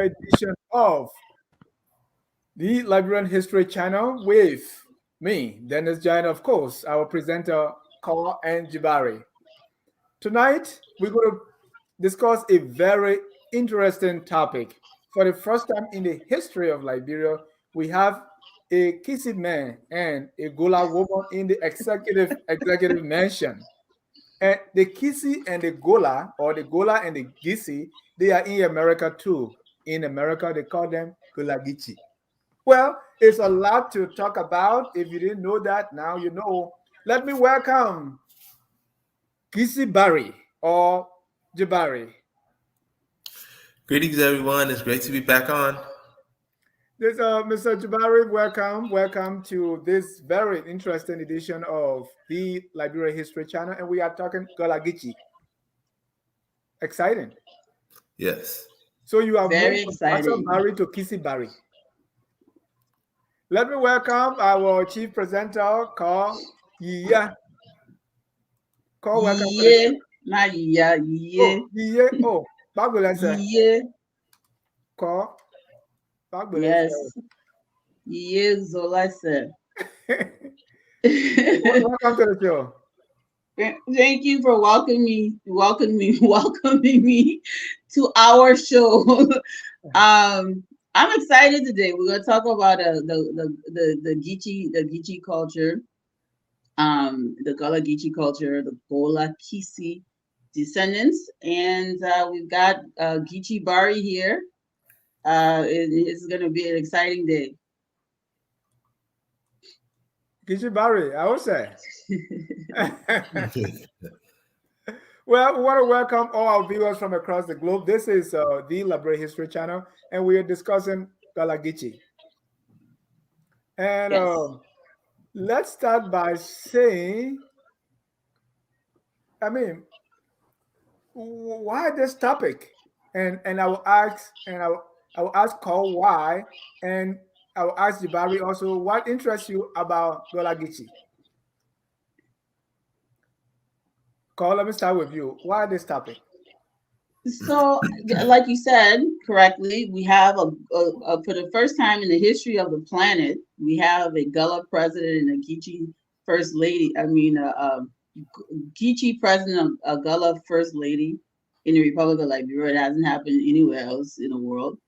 edition of the Liberian History Channel with me, Dennis Giant, of course, our presenter, Kawa and Jabari. Tonight, we're going to discuss a very interesting topic. For the first time in the history of Liberia, we have a Kissi man and a Gola woman in the executive mansion. And the Kissi and the Gola, or the Gola and the Gisi, they are in America too. In America, they call them Gullah Geechee. Well, it's a lot to talk about. If you didn't know that, now you know. Let me welcome Kissi Barry or Jabari. Greetings, everyone. It's great to be back on. This, Mr. Jabari, welcome to this very interesting edition of the Liberia History Channel, and we are talking Gullah Geechee. Exciting. Yes. So you have Very moved from exciting. Barry to Kissi Barry. Let me welcome our chief presenter, Carl. Yeah. Carl, welcome. Yeah, not yeah, yeah. Oh, yeah. Oh, Bagulese. Yeah. Carl. Bagulese. Yes. Yeah, Zolasa. Welcome to the show. Thank you for welcoming me to our show. I'm excited today. We're gonna talk about the Geechee culture, the Gullah Geechee culture, the Gola Kissi descendants, and we've got Geechee Bari here. It's gonna be an exciting day. Kissi Barry, I would say. Well, we want to welcome all our viewers from across the globe. This is the Liberia History Channel, and we are discussing Gullah Geechee. And Yes. Let's start by saying, why this topic? And I will ask, I will ask Cole why, and I will ask Jabari also what interests you about Gullah Geechee. Cole, let me start with you. Why this topic? So, like you said correctly, we have for the first time in the history of the planet, we have a Gullah president and a Geechee first lady. Geechee president, a Gullah first lady in the Republic of Liberia. It hasn't happened anywhere else in the world.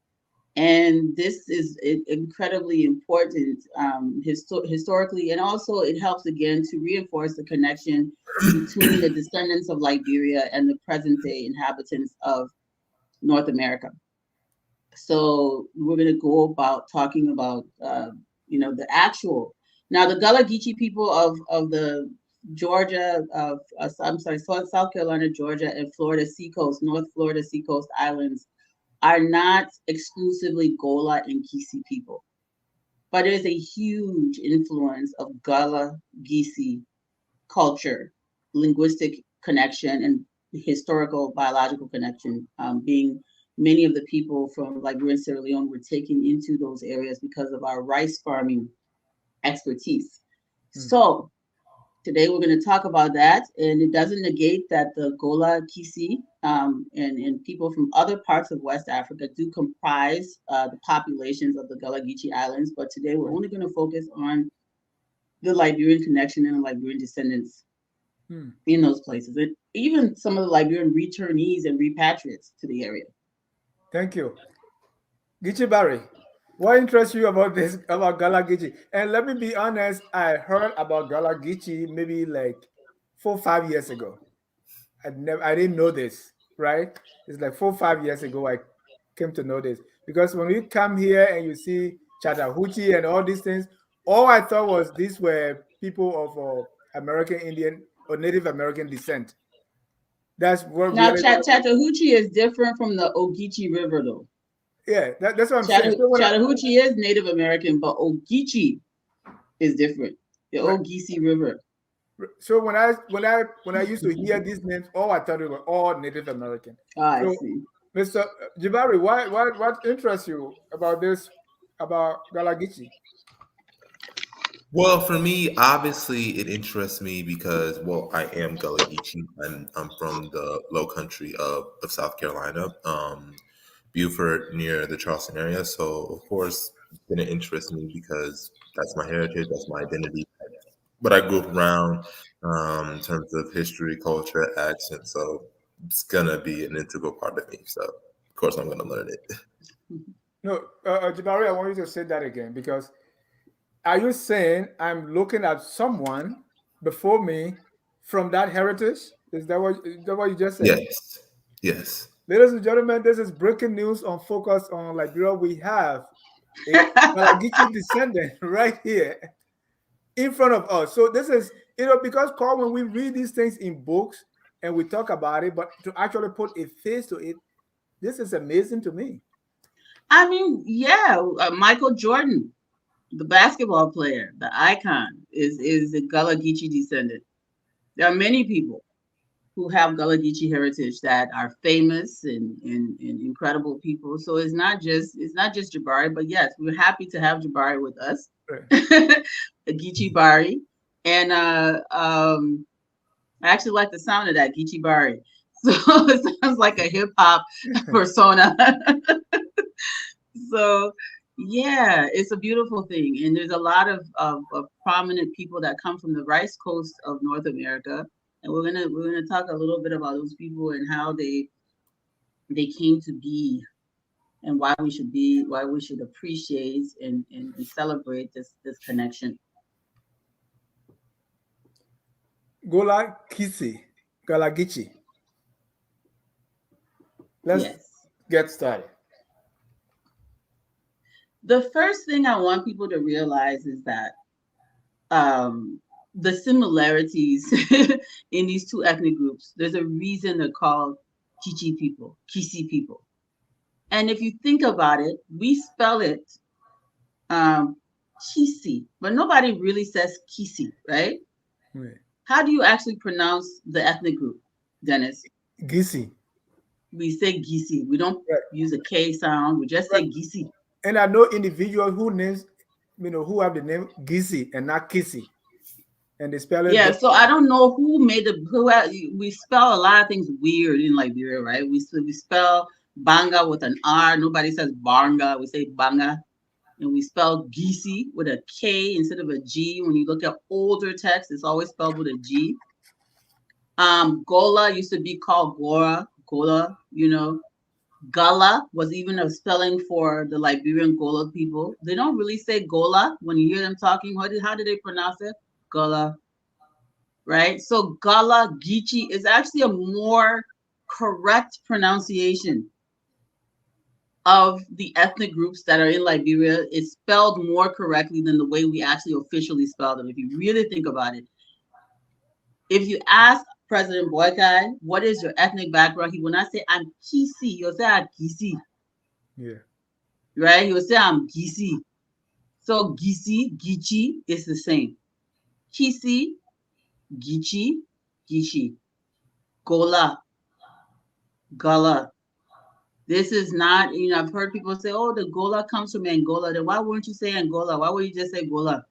And this is incredibly important historically, and also it helps again to reinforce the connection between the descendants of Liberia and the present day inhabitants of North America. So we're going to go about talking about the actual. Now the Gullah Geechee people of the Georgia South Carolina, Georgia, and Florida seacoast, North Florida seacoast islands are not exclusively Gola and Kissi people, but there's a huge influence of Gullah Geechee culture, linguistic connection, and historical biological connection. Being many of the people from Liberia and Sierra Leone were taken into those areas because of our rice farming expertise. So today we're going to talk about that, and it doesn't negate that the Gola Kissi and people from other parts of West Africa do comprise the populations of the Gullah Geechee Islands, but today we're only going to focus on the Liberian connection and the Liberian descendants in those places, and even some of the Liberian returnees and repatriates to the area. Thank you. Geechee Barry, what interests you about this, about Gullah Geechee? And let me be honest, I heard about Gullah Geechee maybe like 4 or 5 years ago. I didn't know this, right? It's like 4 or 5 years ago I came to know this. Because when you come here and you see Chattahoochee and all these things, all I thought was these were people of American Indian or Native American descent. That's what Now, really. Chattahoochee is different from the Ogeechee River, though. Yeah, that's what I'm saying. So Chattahoochee is Native American, but Ogeechee is different. The Ogeechee River. So when I used to hear these names, all I thought they were all Native American. I see. Mr. Jabari, what interests you about this, about Gullah Geechee? Well, for me, obviously, it interests me because, well, I am Gullah Geechee, and I'm from the Low Country of South Carolina. Beaufort near the Charleston area. So of course, it's gonna interest me because that's my heritage, that's my identity. But I grew up around in terms of history, culture, accent. So it's gonna be an integral part of me. So of course, I'm gonna learn it. No, Jabari, I want you to say that again because are you saying I'm looking at someone before me from that heritage? Is that what you just said? Yes, yes. Ladies and gentlemen, this is breaking news on Focus on Liberia. We have a Gullah Geechee descendant right here in front of us. So this is, because Carl, when we read these things in books and we talk about it, but to actually put a face to it, this is amazing to me. I mean, yeah, Michael Jordan, the basketball player, the icon, is a Gullah Geechee descendant. There are many people who have Gullah Geechee heritage that are famous and incredible people. So it's not just Jabari, but yes, we're happy to have Jabari with us, Right. Geechee Bari, and I actually like the sound of that Geechee Bari. So it sounds like a hip hop persona. So yeah, it's a beautiful thing, and there's a lot of prominent people that come from the rice coast of North America, and we're gonna talk a little bit about those people and how they came to be, and why we should appreciate and celebrate this connection. Gola Kissi, Gullah Geechee. Let's Yes. get started. The first thing I want people to realize is that the similarities in these two ethnic groups, there's a reason they're called Chichi people, Kissi people. And if you think about it, we spell it um, Kissi, but nobody really says Kissi, right? Right. How do you actually pronounce the ethnic group, Dennis? Gisi. We say Gisi. We don't Right. use a K sound. We just Right. say Gisi. And I know individuals who names, who have the name Gisi and not Kissy, and they spell it. Yeah, so I don't know who made the we spell a lot of things weird in Liberia, right? We spell banga with an R. Nobody says banga. We say banga, and we spell Gisi with a K instead of a G. When you look at older text, it's always spelled with a G. Gola used to be called Gora, Gola. Gullah was even a spelling for the Liberian Gola people. They don't really say Gola when you hear them talking. How do they pronounce it? Gola, right? So Gullah Geechee is actually a more correct pronunciation of the ethnic groups that are in Liberia. It's spelled more correctly than the way we actually officially spell them. If you really think about it, if you ask President Boykai, what is your ethnic background? He will not say, I'm Kissi. He'll say, I'm Kissi, Yeah. right? He will say, I'm Gisi. So Gisi, Geechee is the same. Kissi, Geechee, Geechee. Gola, Gullah. This is not, I've heard people say, oh, the Gola comes from Angola. Then why wouldn't you say Angola? Why would you just say Gola?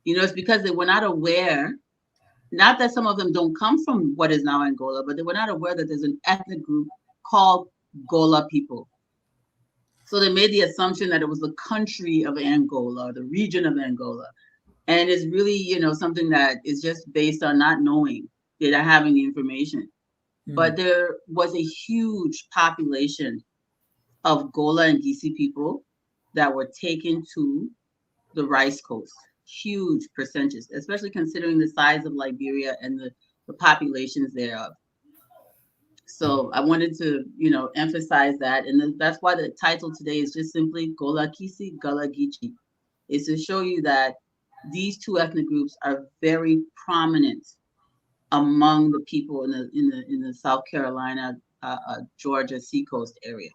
It's because they were not aware, not that some of them don't come from what is now Angola, but they were not aware that there's an ethnic group called Gola people. So they made the assumption that it was the country of Angola, the region of Angola. And it's really, something that is just based on not knowing, not having the information. But there was a huge population of Gola and Gisi people that were taken to the rice coast. Huge percentages, especially considering the size of Liberia and the populations thereof. So I wanted to, emphasize that. And that's why the title today is just simply Gola Kisi, Gullah Geechee. Is to show you that these two ethnic groups are very prominent among the people in the South Carolina, Georgia seacoast area.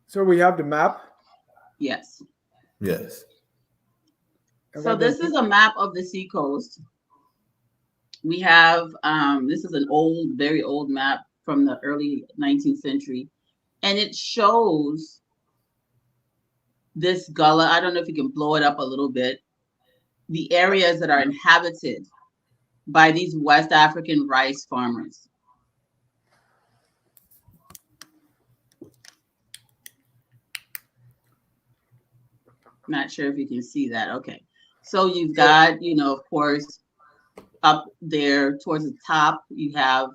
So we have the map. Yes. Yes. So this is a map of the seacoast. We have this is an old, very old map from the early 19th century, and it shows this Gullah, I don't know if you can blow it up a little bit, the areas that are inhabited by these West African rice farmers. Not sure if you can see that. Okay. So you've got, of course, up there towards the top, you have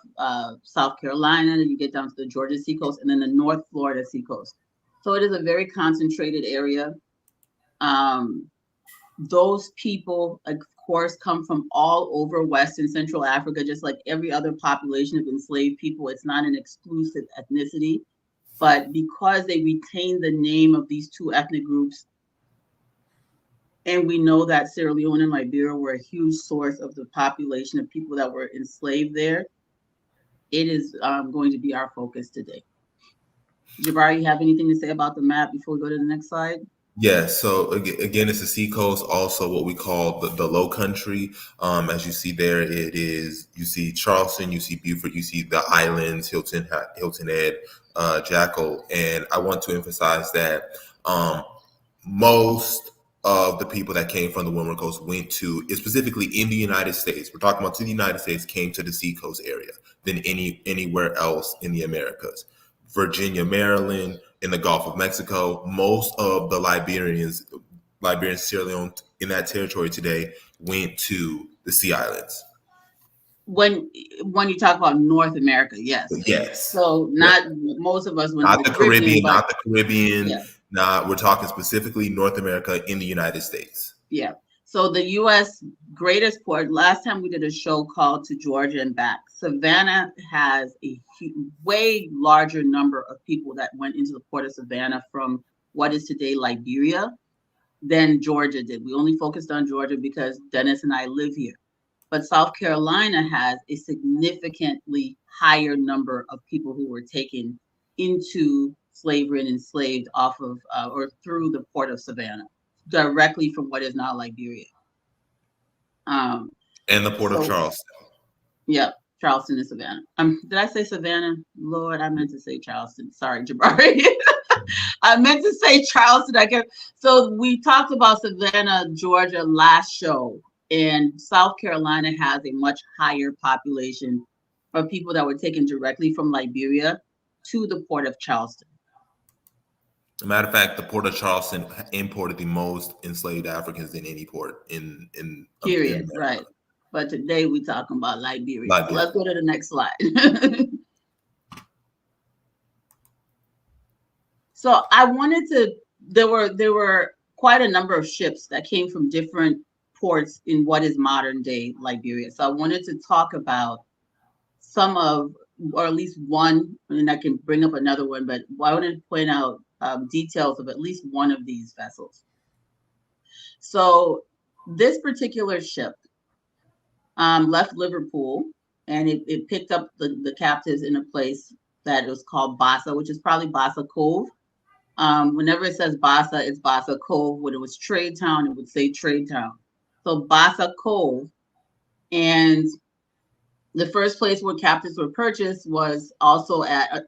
South Carolina, and you get down to the Georgia seacoast, and then the North Florida seacoast. So it is a very concentrated area. Those people, of course, come from all over West and Central Africa, just like every other population of enslaved people. It's not an exclusive ethnicity, but because they retain the name of these two ethnic groups, and we know that Sierra Leone and Liberia were a huge source of the population of people that were enslaved there, it is going to be our focus today. Jabari, you have anything to say about the map before we go to the next slide? Yeah, so again, it's the seacoast, also what we call the low country. As you see there, you see Charleston, you see Beaufort, you see the islands, Hilton Head, Jackal. And I want to emphasize that most of the people that came from the Windward Coast went to, specifically in the United States, we're talking about to the United States, came to the seacoast area than anywhere else in the Americas. Virginia, Maryland, in the Gulf of Mexico, most of the Liberians, Sierra Leone in that territory today went to the Sea Islands. When you talk about North America, yes. Yes. So most of us went not to the Caribbean, but, not the Caribbean. Yeah. We're talking specifically North America in the United States. Yeah. So the U.S. greatest port, last time we did a show called To Georgia and Back, Savannah has a way larger number of people that went into the port of Savannah from what is today Liberia than Georgia did. We only focused on Georgia because Dennis and I live here. But South Carolina has a significantly higher number of people who were taken into slavery and enslaved off of or through the port of Savannah, directly from what is now Liberia. And the port of Charleston. Yep, Charleston and Savannah. Did I say Savannah? Lord, I meant to say Charleston. Sorry, Jabari. I meant to say Charleston. So we talked about Savannah, Georgia last show, and South Carolina has a much higher population of people that were taken directly from Liberia to the port of Charleston. As a matter of fact, the port of Charleston imported the most enslaved Africans than any port in period, right. But today we're talking about Liberia. So let's go to the next slide. So I wanted to, there were quite a number of ships that came from different ports in what is modern day Liberia. So I wanted to talk about some of, or at least one, and I can bring up another one, but I wanted to point out details of at least one of these vessels. So this particular ship left Liverpool, and it picked up the captives in a place that was called Bassa, which is probably Bassa Cove. Whenever it says Bassa, it's Bassa Cove. When it was Trade Town, it would say Trade Town. So Bassa Cove, and the first place where captives were purchased was also at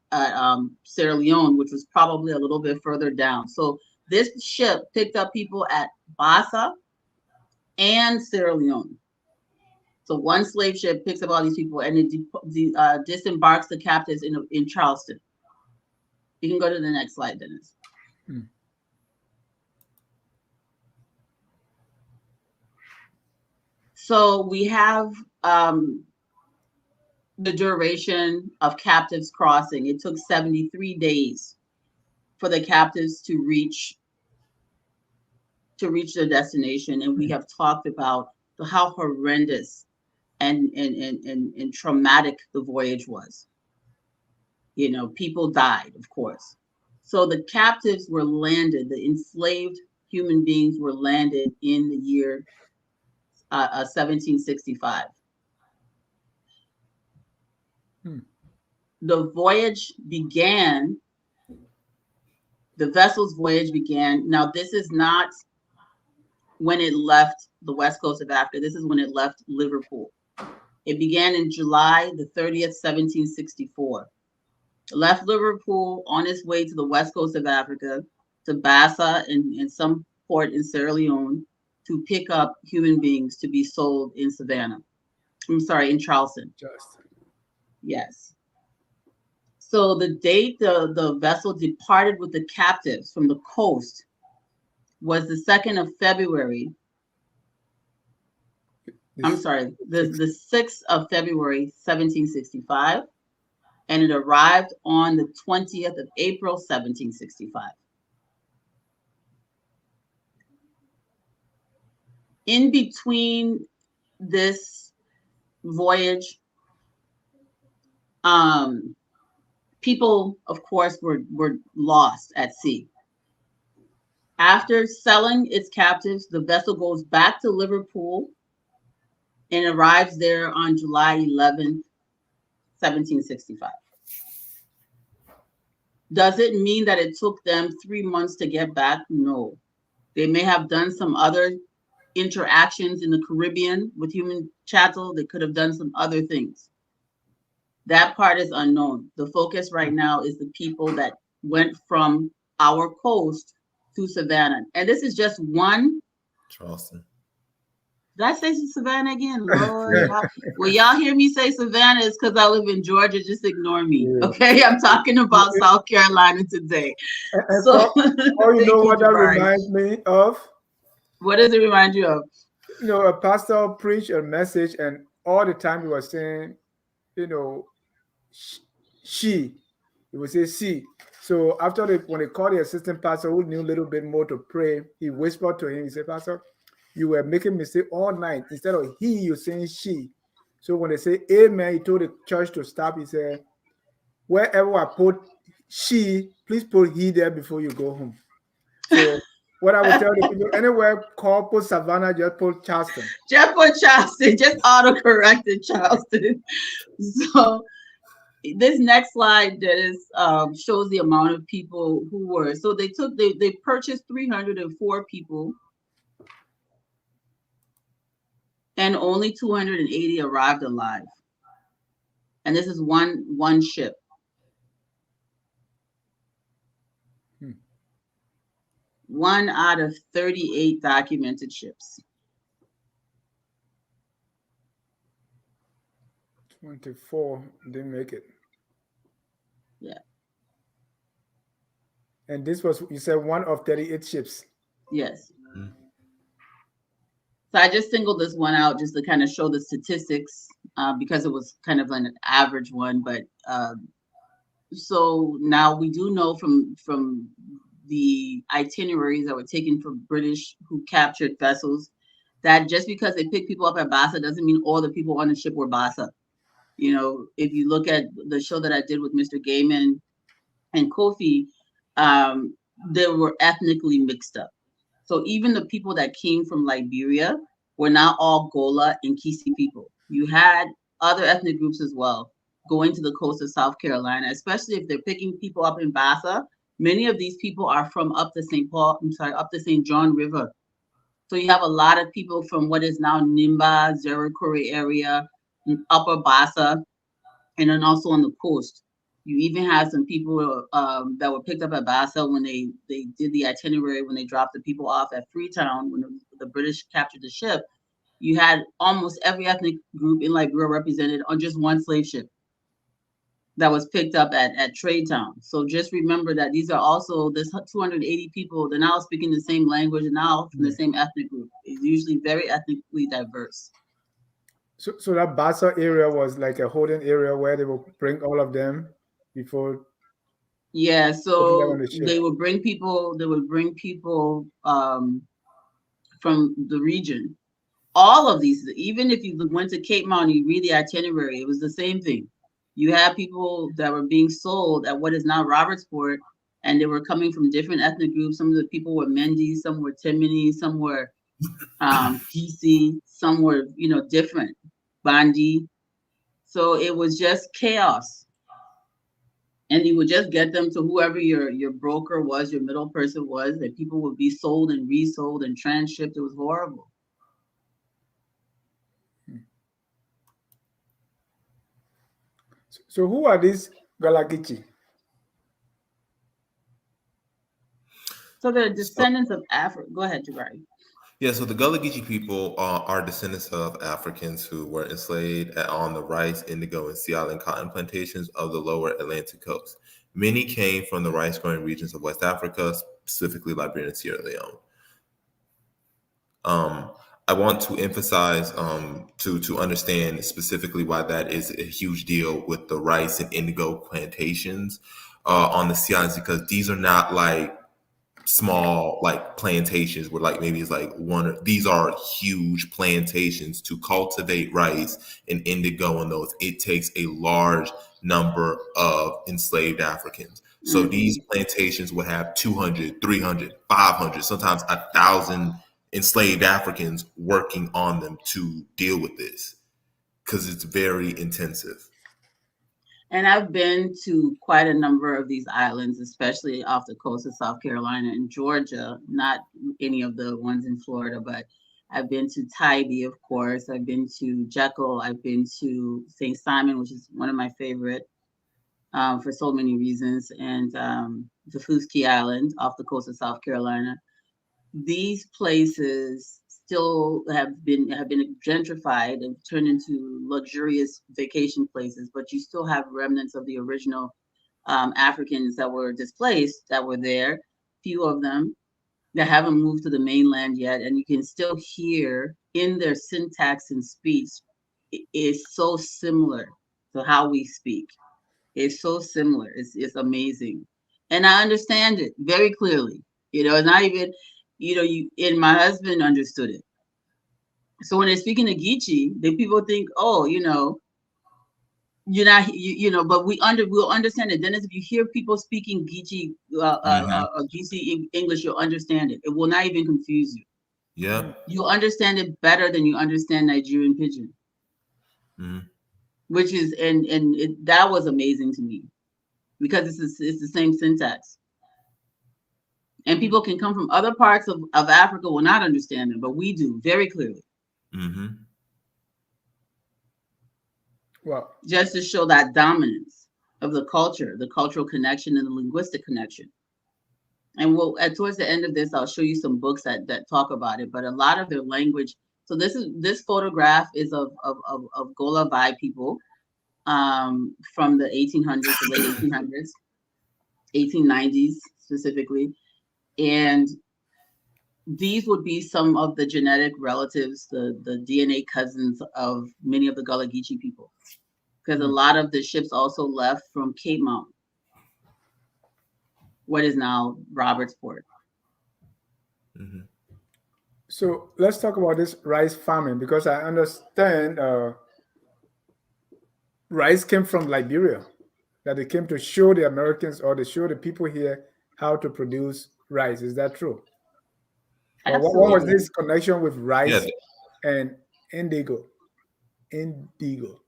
Sierra Leone, which was probably a little bit further down. So this ship picked up people at Bassa and Sierra Leone. So one slave ship picks up all these people, and it disembarks the captives in Charleston. You can go to the next slide, Dennis. So we have the duration of captives crossing. It took 73 days for the captives to reach their destination, and we have talked about how horrendous and traumatic the voyage was. You know, people died, of course. So the captives were landed, the enslaved human beings were landed in the year 1765. The voyage began, the vessel's voyage began. Now, this is not when it left the west coast of Africa. This is when it left Liverpool. It began in July the 30th, 1764. It left Liverpool on its way to the west coast of Africa to Bassa and some port in Sierra Leone to pick up human beings to be sold in Savannah. I'm sorry, in Charleston. Just. Yes. So the date the vessel departed with the captives from the coast was the 2nd of February. I'm sorry, the 6th of February, 1765, and it arrived on the 20th of April, 1765. In between this voyage, people, of course, were lost at sea. After selling its captives, the vessel goes back to Liverpool and arrives there on July 11th, 1765. Does it mean that it took them 3 months to get back? No. They may have done some other interactions in the Caribbean with human chattel. They could have done some other things. That part is unknown. The focus right now is the people that went from our coast to Savannah. And this is just one. Charleston. Did I say Savannah again? Lord, well, y'all hear me say Savannah is because I live in Georgia. Just ignore me, okay? I'm talking about South Carolina today. And So, you know what that reminds me of? What does it remind you of? You know, a pastor preached a message, and all the time he was saying, you know, she. He would say she. So after when they called the assistant pastor who knew a little bit more to pray, he whispered to him, he said, Pastor, you were making mistake all night. Instead of he, you're saying she. So when they say amen, he told the church to stop. He said, wherever I put she, please put he there before you go home. So what I would tell the people, anywhere call put Savannah, just put Charleston. Just put Charleston, just auto-corrected Charleston. So this next slide that is shows the amount of people who were. So they purchased 304 people, and only 280 arrived alive. And this is one ship. One out of 38 documented ships. 24 didn't make it. Yeah. And this was, you said, one of 38 ships. Yes. Mm-hmm. So I just singled this one out just to kind of show the statistics because it was kind of an average one. But so now we do know from the itineraries that were taken from British who captured vessels that just because they pick people up at Bassa doesn't mean all the people on the ship were Bassa. You know, if you look at the show that I did with Mr. Gaiman and Kofi, they were ethnically mixed up. So even the people that came from Liberia were not all Gola and Kissi people. You had other ethnic groups as well going to the coast of South Carolina, especially if they're picking people up in Bassa. Many of these people are from up the St. John River. So you have a lot of people from what is now Nimba, Zerikore area, Upper Bassa, and then also on the coast. You even had some people that were picked up at Bassa when they did the itinerary, when they dropped the people off at Freetown, when the British captured the ship. You had almost every ethnic group in Liberia represented on just one slave ship that was picked up at Trade Town. So just remember that these are also, this 280 people, they're now speaking the same language and now from the same ethnic group. It's usually very ethnically diverse. So that Bassa area was like a holding area where they will bring all of them before. Yeah, so they would bring people. From the region. All of these, even if you went to Cape Mount, you read the itinerary, it was the same thing. You had people that were being sold at what is now Robertsport, and they were coming from different ethnic groups. Some of the people were Mendi, some were Timini, some were Kissi, some were, different, Bandi. So it was just chaos. And you would just get them to whoever your broker was, your middle person was, that people would be sold and resold and transshipped. It was horrible. So who are these Gullah Geechee? So they're So, descendants of Africa. Go ahead, Jabari. yeah, so the Gullah Geechee people are descendants of Africans who were enslaved on the rice, indigo, and sea island cotton plantations of the lower Atlantic coast. Many came from the rice growing regions of West Africa, specifically Liberia and Sierra Leone. Um, I want to emphasize to understand specifically why that is a huge deal with the rice and indigo plantations on the sea islands, because these are not like small like plantations where like maybe it's like one or these are huge plantations to cultivate rice and indigo in those. It takes a large number of enslaved Africans. So Mm-hmm. these plantations would have 200, 300, 500, sometimes 1,000 enslaved Africans working on them to deal with this because it's very intensive. And I've been to quite a number of these islands, especially off the coast of South Carolina and Georgia, not any of the ones in Florida, but I've been to Tybee, of course. I've been to Jekyll. I've been to St. Simon, which is one of my favorite for so many reasons, and Zafuski Island off the coast of South Carolina. These places still have been gentrified and turned into luxurious vacation places, but you still have remnants of the original Africans that were displaced that were there. Few of them that haven't moved to the mainland yet, and you can still hear in their syntax and speech is so similar to how we speak. It's so similar. It's amazing, and I understand it very clearly. It's not even, you and my husband understood it. So when they're speaking to Geechee, the people think, oh, you're not, but we'll understand it. Then if you hear people speaking Geechee, Hmm. Geechee English, you'll understand it. It will not even confuse you. Yep. You'll understand it better than you understand Nigerian pidgin, Hmm. which is that was amazing to me because it's the same syntax. And people can come from other parts of Africa will not understand them, but we do very clearly, Hmm. Well, just to show that dominance of the culture, the cultural connection, and the linguistic connection. And towards the end of this, I'll show you some books that talk about it. But a lot of their language. So this photograph is of Gola Vai people from the 1800s, the late 1800s, 1890s specifically, and these would be some of the genetic relatives, the DNA cousins of many of the Gullah Geechee people, because a mm. lot of the ships also left from Cape Mount, what is now Robertsport. Hmm. So let's talk about this rice farming because I understand rice came from Liberia, that they came to show the Americans or to show the people here how to produce rice. Is that true? Well, what was Absolutely. this connection with Yeah. rice and indigo? Indigo.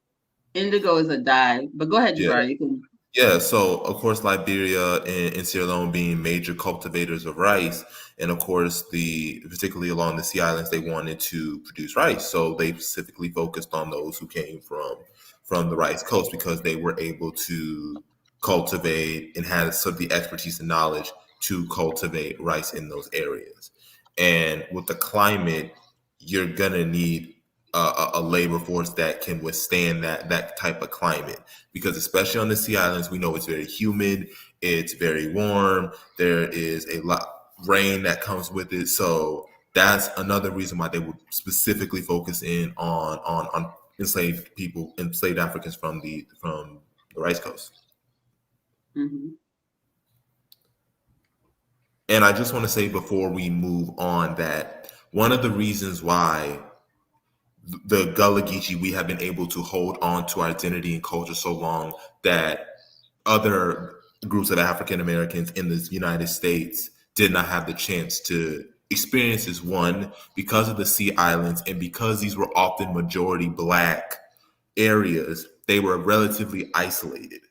Indigo is a dye, but go ahead, Yeah. Jabari. You can. Yeah, so of course Liberia and Sierra Leone being major cultivators of rice, and of course the particularly along the sea islands they wanted to produce rice, so they specifically focused on those who came from the rice coast because they were able to cultivate and had some of the expertise and knowledge to cultivate rice in those areas. And with the climate, you're gonna need a labor force that can withstand that type of climate because especially on the sea islands we know it's very humid, it's very warm, there is a lot rain that comes with it, so that's another reason why they would specifically focus in on enslaved people, enslaved Africans from the rice coast. Hmm. And I just want to say before we move on that one of the reasons why the Gullah Geechee, we have been able to hold on to our identity and culture so long that other groups of African Americans in the United States did not have the chance to experience is one, because of the sea islands and because these were often majority black areas, they were relatively isolated.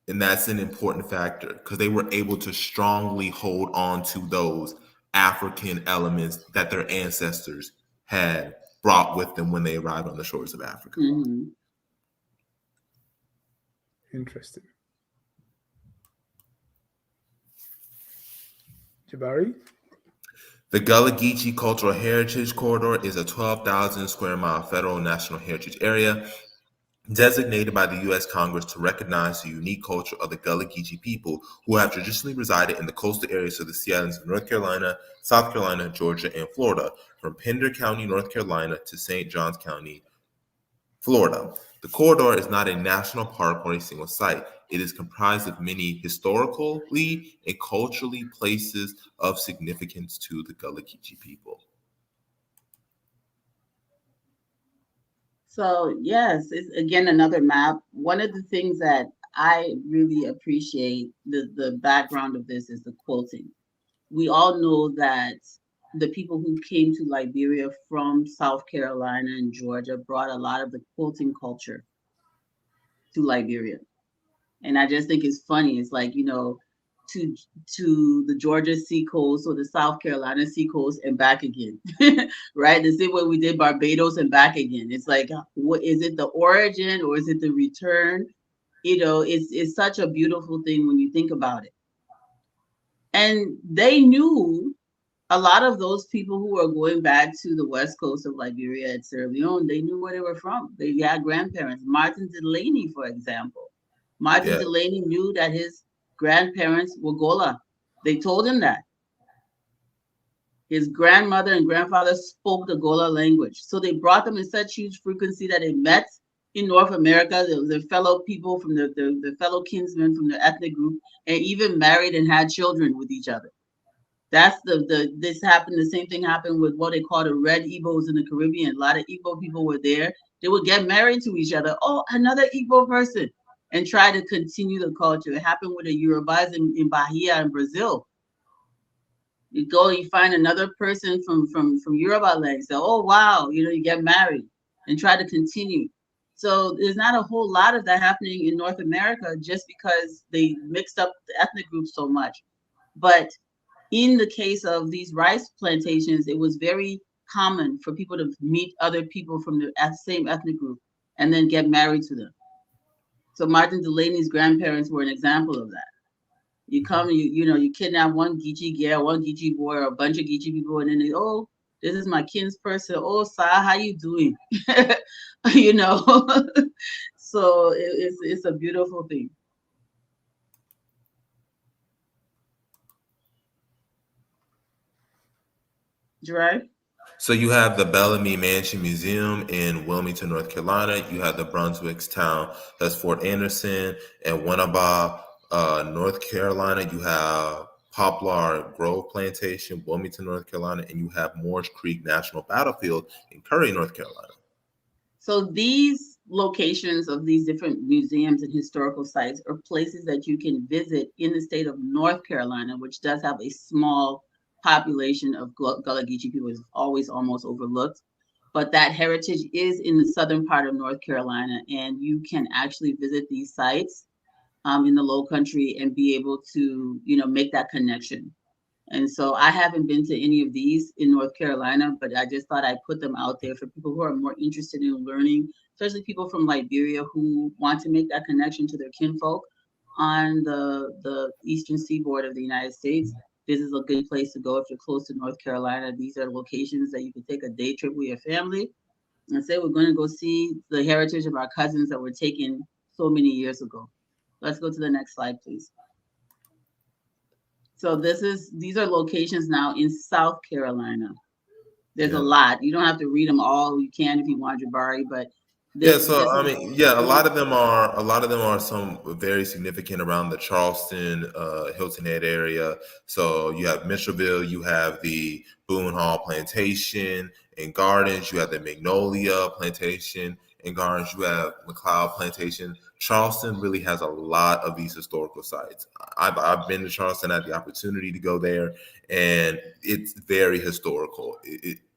And that's an important factor because they were able to strongly hold on to those African elements that their ancestors had brought with them when they arrived on the shores of Africa. Hmm. Interesting. Jabari? The Gullah Geechee Cultural Heritage Corridor is a 12,000 square mile federal national heritage area designated by the U.S. Congress to recognize the unique culture of the Gullah Geechee people who have traditionally resided in the coastal areas of the Sea Islands of North Carolina, South Carolina, Georgia, and Florida, from Pender County, North Carolina to St. Johns County, Florida. The corridor is not a national park or a single site. It is comprised of many historically and culturally places of significance to the Gullah Geechee people. So yes, it's again another map. One of the things that I really appreciate the background of this is the quilting. We all know that the people who came to Liberia from South Carolina and Georgia brought a lot of the quilting culture to Liberia. And I just think it's funny. It's like, to the Georgia seacoast or the South Carolina seacoast and back again, right? The same way we did Barbados and back again. It's like, what is it, the origin or is it the return? It's such a beautiful thing when you think about it. And they knew a lot of those people who were going back to the west coast of Liberia and Sierra Leone, they knew where they were from. They had grandparents. Martin Delaney, for example. Martin Delaney knew that his grandparents were Gola. They told him that. His grandmother and grandfather spoke the Gola language. So they brought them in such huge frequency that they met in North America. There was their fellow people from the fellow kinsmen from the ethnic group, and even married and had children with each other. That's this happened. The same thing happened with what they call the red Igbos in the Caribbean. A lot of Igbo people were there. They would get married to each other. Oh, another Igbo person, and try to continue the culture. It happened with the Yorubas in Bahia in Brazil. You go, you find another person from Yoruba land. So, oh wow, you get married and try to continue. So there's not a whole lot of that happening in North America just because they mixed up the ethnic groups so much. But in the case of these rice plantations, it was very common for people to meet other people from the same ethnic group and then get married to them. So Martin Delaney's grandparents were an example of that. You come, you kidnap one Geechee girl, one Geechee boy, or a bunch of Geechee people, and then oh, this is my kin's person. Oh, Sa, how you doing? So it's a beautiful thing. Right? So you have the Bellamy Mansion Museum in Wilmington, North Carolina. You have the Brunswick's town, that's Fort Anderson, and Winneba, North Carolina. You have Poplar Grove Plantation, Wilmington, North Carolina, and you have Moores Creek National Battlefield in Curry, North Carolina. So these locations of these different museums and historical sites are places that you can visit in the state of North Carolina, which does have a small population of Gullah Geechee people. Is always almost overlooked, but that heritage is in the southern part of North Carolina, and you can actually visit these sites in the Low Country and be able to make that connection. And so I haven't been to any of these in North Carolina, but I just thought I'd put them out there for people who are more interested in learning, especially people from Liberia who want to make that connection to their kinfolk on the eastern seaboard of the United States. This is a good place to go if you're close to North Carolina. These are locations that you can take a day trip with your family and say, we're going to go see the heritage of our cousins that were taken so many years ago. Let's go to the next slide, please. So these are locations now in South Carolina. There's a lot. You don't have to read them all. You can if you want, Jabari, but a lot of them are some very significant around the Charleston, Hilton Head area. So you have Mitchellville, you have the Boone Hall Plantation and Gardens, you have the Magnolia Plantation and Gardens, you have McLeod Plantation. Charleston really has a lot of these historical sites. I've been to Charleston, had the opportunity to go there, and it's very historical.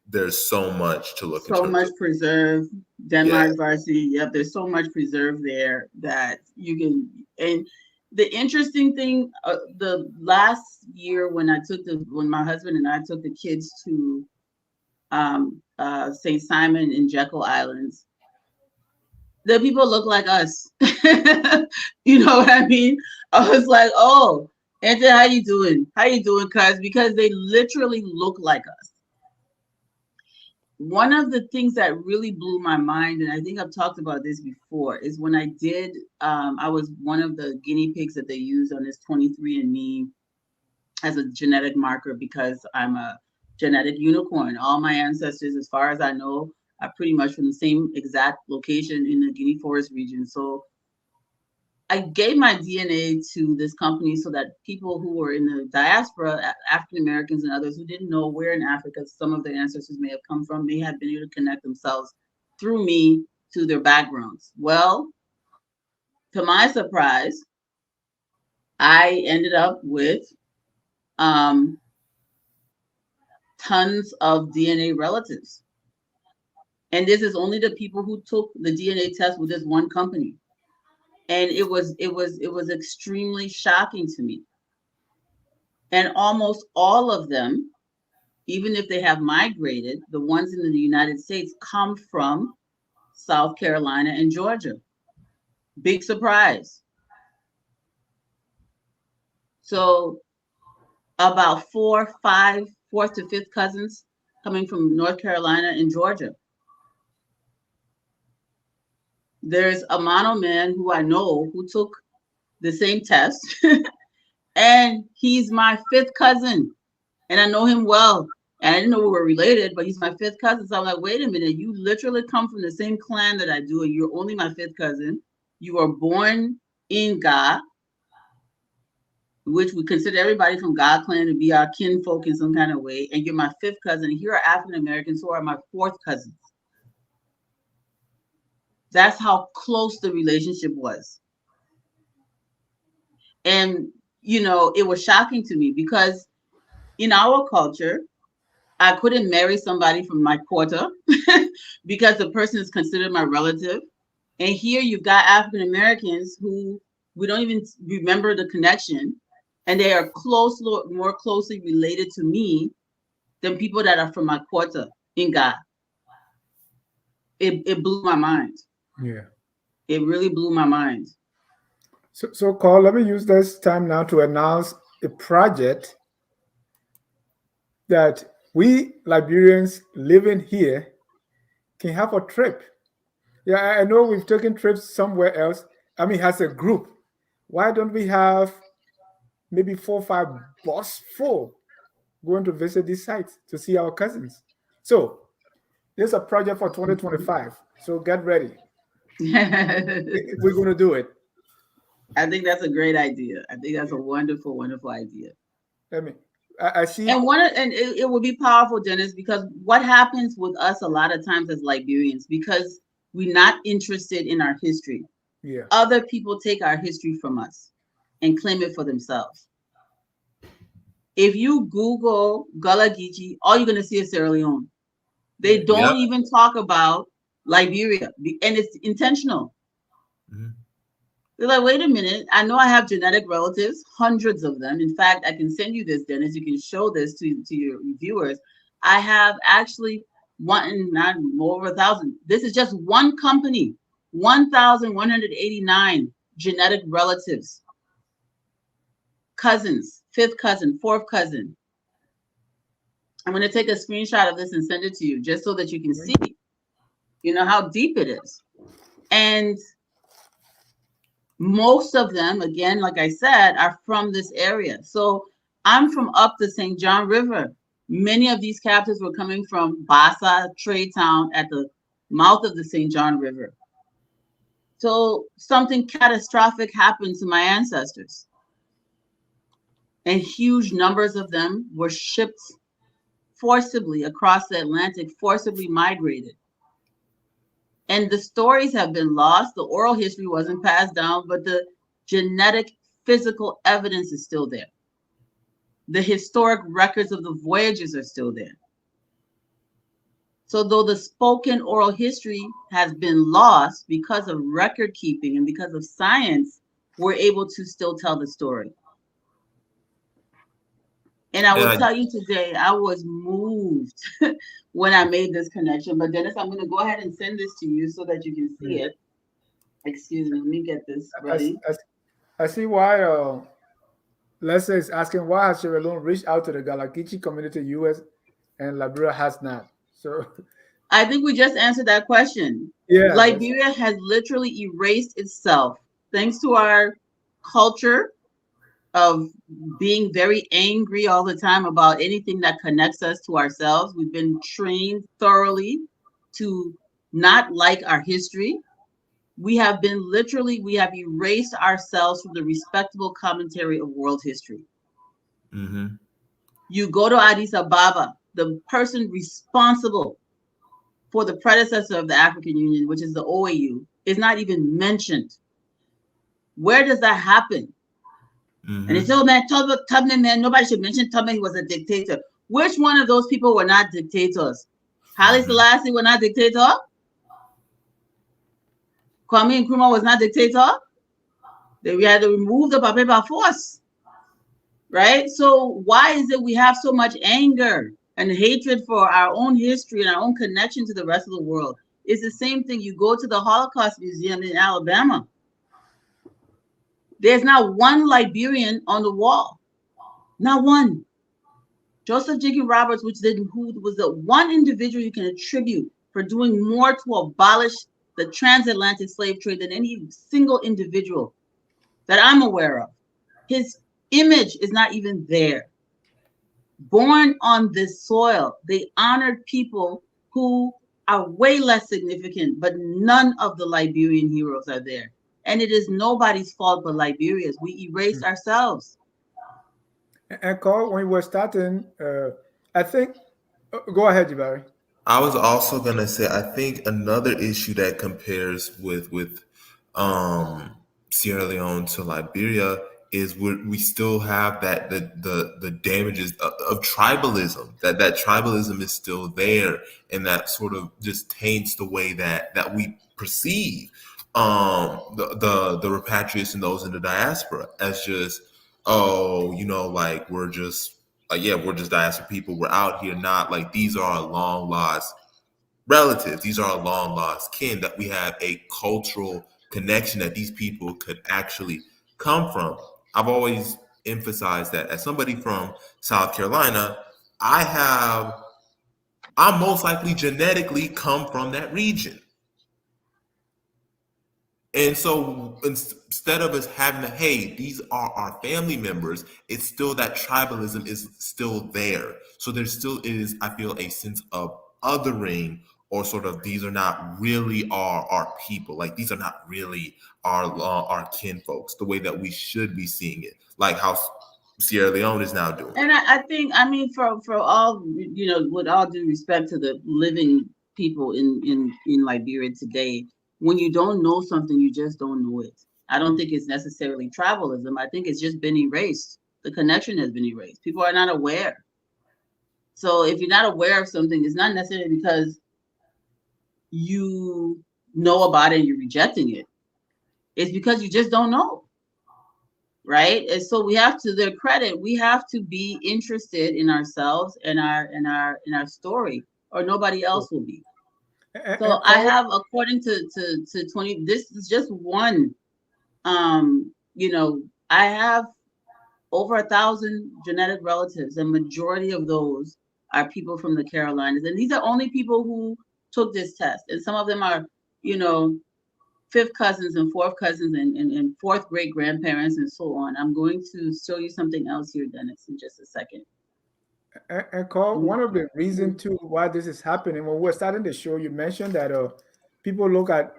There's so much to look at. So much preserved. Denmark Varsity. Yep, there's so much preserved there that you can. And the interesting thing, the last year when my husband and I took the kids to St. Simon and Jekyll Islands, the people look like us. You know what I mean? I was like, oh. Anthony, how you doing? How you doing, cuz? Because they literally look like us. One of the things that really blew my mind, and I think I've talked about this before, is when I did, I was one of the guinea pigs that they used on this 23andMe as a genetic marker because I'm a genetic unicorn. All my ancestors, as far as I know, are pretty much from the same exact location in the Guinea Forest region. So I gave my DNA to this company so that people who were in the diaspora, African Americans and others who didn't know where in Africa some of their ancestors may have come from, may have been able to connect themselves through me to their backgrounds. Well, to my surprise, I ended up with um, tons of DNA relatives. And this is only the people who took the DNA test with this one company. And it was extremely shocking to me. And almost all of them, even if they have migrated, the ones in the United States come from South Carolina and Georgia. Big surprise. So about fourth to fifth cousins coming from North Carolina and Georgia. There's a mono man who I know who took the same test, and he's my fifth cousin, and I know him well. And I didn't know we were related, but he's my fifth cousin. So I'm like, wait a minute, you literally come from the same clan that I do, and you're only my fifth cousin. You were born in Ga, which we consider everybody from Ga clan to be our kinfolk in some kind of way, and you're my fifth cousin. And here are African Americans who are my fourth cousins. That's how close the relationship was. And, it was shocking to me because in our culture, I couldn't marry somebody from my quarter because the person is considered my relative. And here you've got African Americans who we don't even remember the connection, and they are more closely related to me than people that are from my quarter in God. It blew my mind. Yeah. It really blew my mind. So Carl, let me use this time now to announce a project that we Liberians living here can have a trip. Yeah, I know we've taken trips somewhere else. I mean, as a group, why don't we have maybe 4 or 5 bus full going to visit these sites to see our cousins? So there's a project for 2025. So get ready. We're going to do it. I think that's a great idea. I think that's a wonderful, wonderful idea. I mean, I see. And it will be powerful, Dennis, because what happens with us a lot of times as Liberians, because we're not interested in our history. Yeah. Other people take our history from us and claim it for themselves. If you Google Gullah Geechee, all you're going to see is Sierra Leone. They don't even talk about Liberia, and it's intentional. Mm-hmm. They're like, wait a minute, I know I have genetic relatives, hundreds of them. In fact, I can send you this, Dennis. You can show this to your viewers. I have actually not over 1,000. This is just one company, 1,189 genetic relatives, cousins, fifth cousin, fourth cousin. I'm going to take a screenshot of this and send it to you just so that you can see, how deep it is. And most of them, again, like I said, are from this area. So I'm from up the St. John River. Many of these captives were coming from Bassa, trade town at the mouth of the St. John River. So something catastrophic happened to my ancestors. And huge numbers of them were shipped forcibly across the Atlantic, forcibly migrated. And the stories have been lost. The oral history wasn't passed down, but the genetic, physical evidence is still there. The historic records of the voyages are still there. So though the spoken oral history has been lost because of record keeping and because of science, we're able to still tell the story. And I will tell you today, I was moved when I made this connection. But Dennis, I'm going to go ahead and send this to you so that you can see it. Excuse me, let me get this ready. I see why Lester is asking why has Sierra Leone reached out to the Gullah Geechee community, U.S. and Liberia has not. So I think we just answered that question. yeah, that's Liberia has literally erased itself thanks to our culture of being very angry all the time about anything that connects us to ourselves. We've been trained thoroughly to not like our history. We have erased ourselves from the respectable commentary of world history. Mm-hmm. You go to Addis Ababa, the person responsible for the predecessor of the African Union, which is the OAU, is not even mentioned. Where does that happen? Mm-hmm. And they say, oh man, Tubman, man, nobody should mention Tubman, he was a dictator. Which one of those people were not dictators? Haile Selassie were not dictator? Kwame Nkrumah was not dictator? We had to remove the Pape by force. Right? So why is it we have so much anger and hatred for our own history and our own connection to the rest of the world? It's the same thing. You go to the Holocaust Museum in Alabama. There's not one Liberian on the wall. Not one. Joseph Jenkins Roberts, who was the one individual you can attribute for doing more to abolish the transatlantic slave trade than any single individual that I'm aware of. His image is not even there. Born on this soil, they honored people who are way less significant, but none of the Liberian heroes are there. And it is nobody's fault but Liberia's. We erased ourselves. and Carl, when we were starting, I think go ahead, Jabari. I was also gonna say I think another issue that compares with Sierra Leone to Liberia is we still have that the damages of tribalism, that tribalism is still there, and that sort of just taints the way that we perceive the repatriates and those in the diaspora as just, oh, like we're just yeah, we're just diaspora people. We're out here, not like these are our long lost relatives. These are our long lost kin, that we have a cultural connection that these people could actually come from. I've always emphasized that as somebody from South Carolina, I'm most likely genetically come from that region. And so instead of us having to, hey, these are our family members, it's still that tribalism is still there. So there still is, I feel, a sense of othering, or sort of these are not really our people. Like these are not really our kin folks, the way that we should be seeing it, like how Sierra Leone is now doing. And I think, I mean, for all, with all due respect to the living people in Liberia today, when you don't know something, you just don't know it. I don't think it's necessarily tribalism. I think it's just been erased. The connection has been erased. People are not aware. So if you're not aware of something, it's not necessarily because you know about it and you're rejecting it. It's because you just don't know. Right. And so we have to, their credit, we have to be interested in ourselves and our story, or nobody else will be. So I have, according to 20, this is just one, I have over 1,000 genetic relatives, and majority of those are people from the Carolinas. And these are only people who took this test. And some of them are, fifth cousins and fourth cousins and fourth great grandparents and so on. I'm going to show you something else here, Dennis, in just a second. And Carl, one of the reasons too why this is happening, when we're starting the show, you mentioned that people look at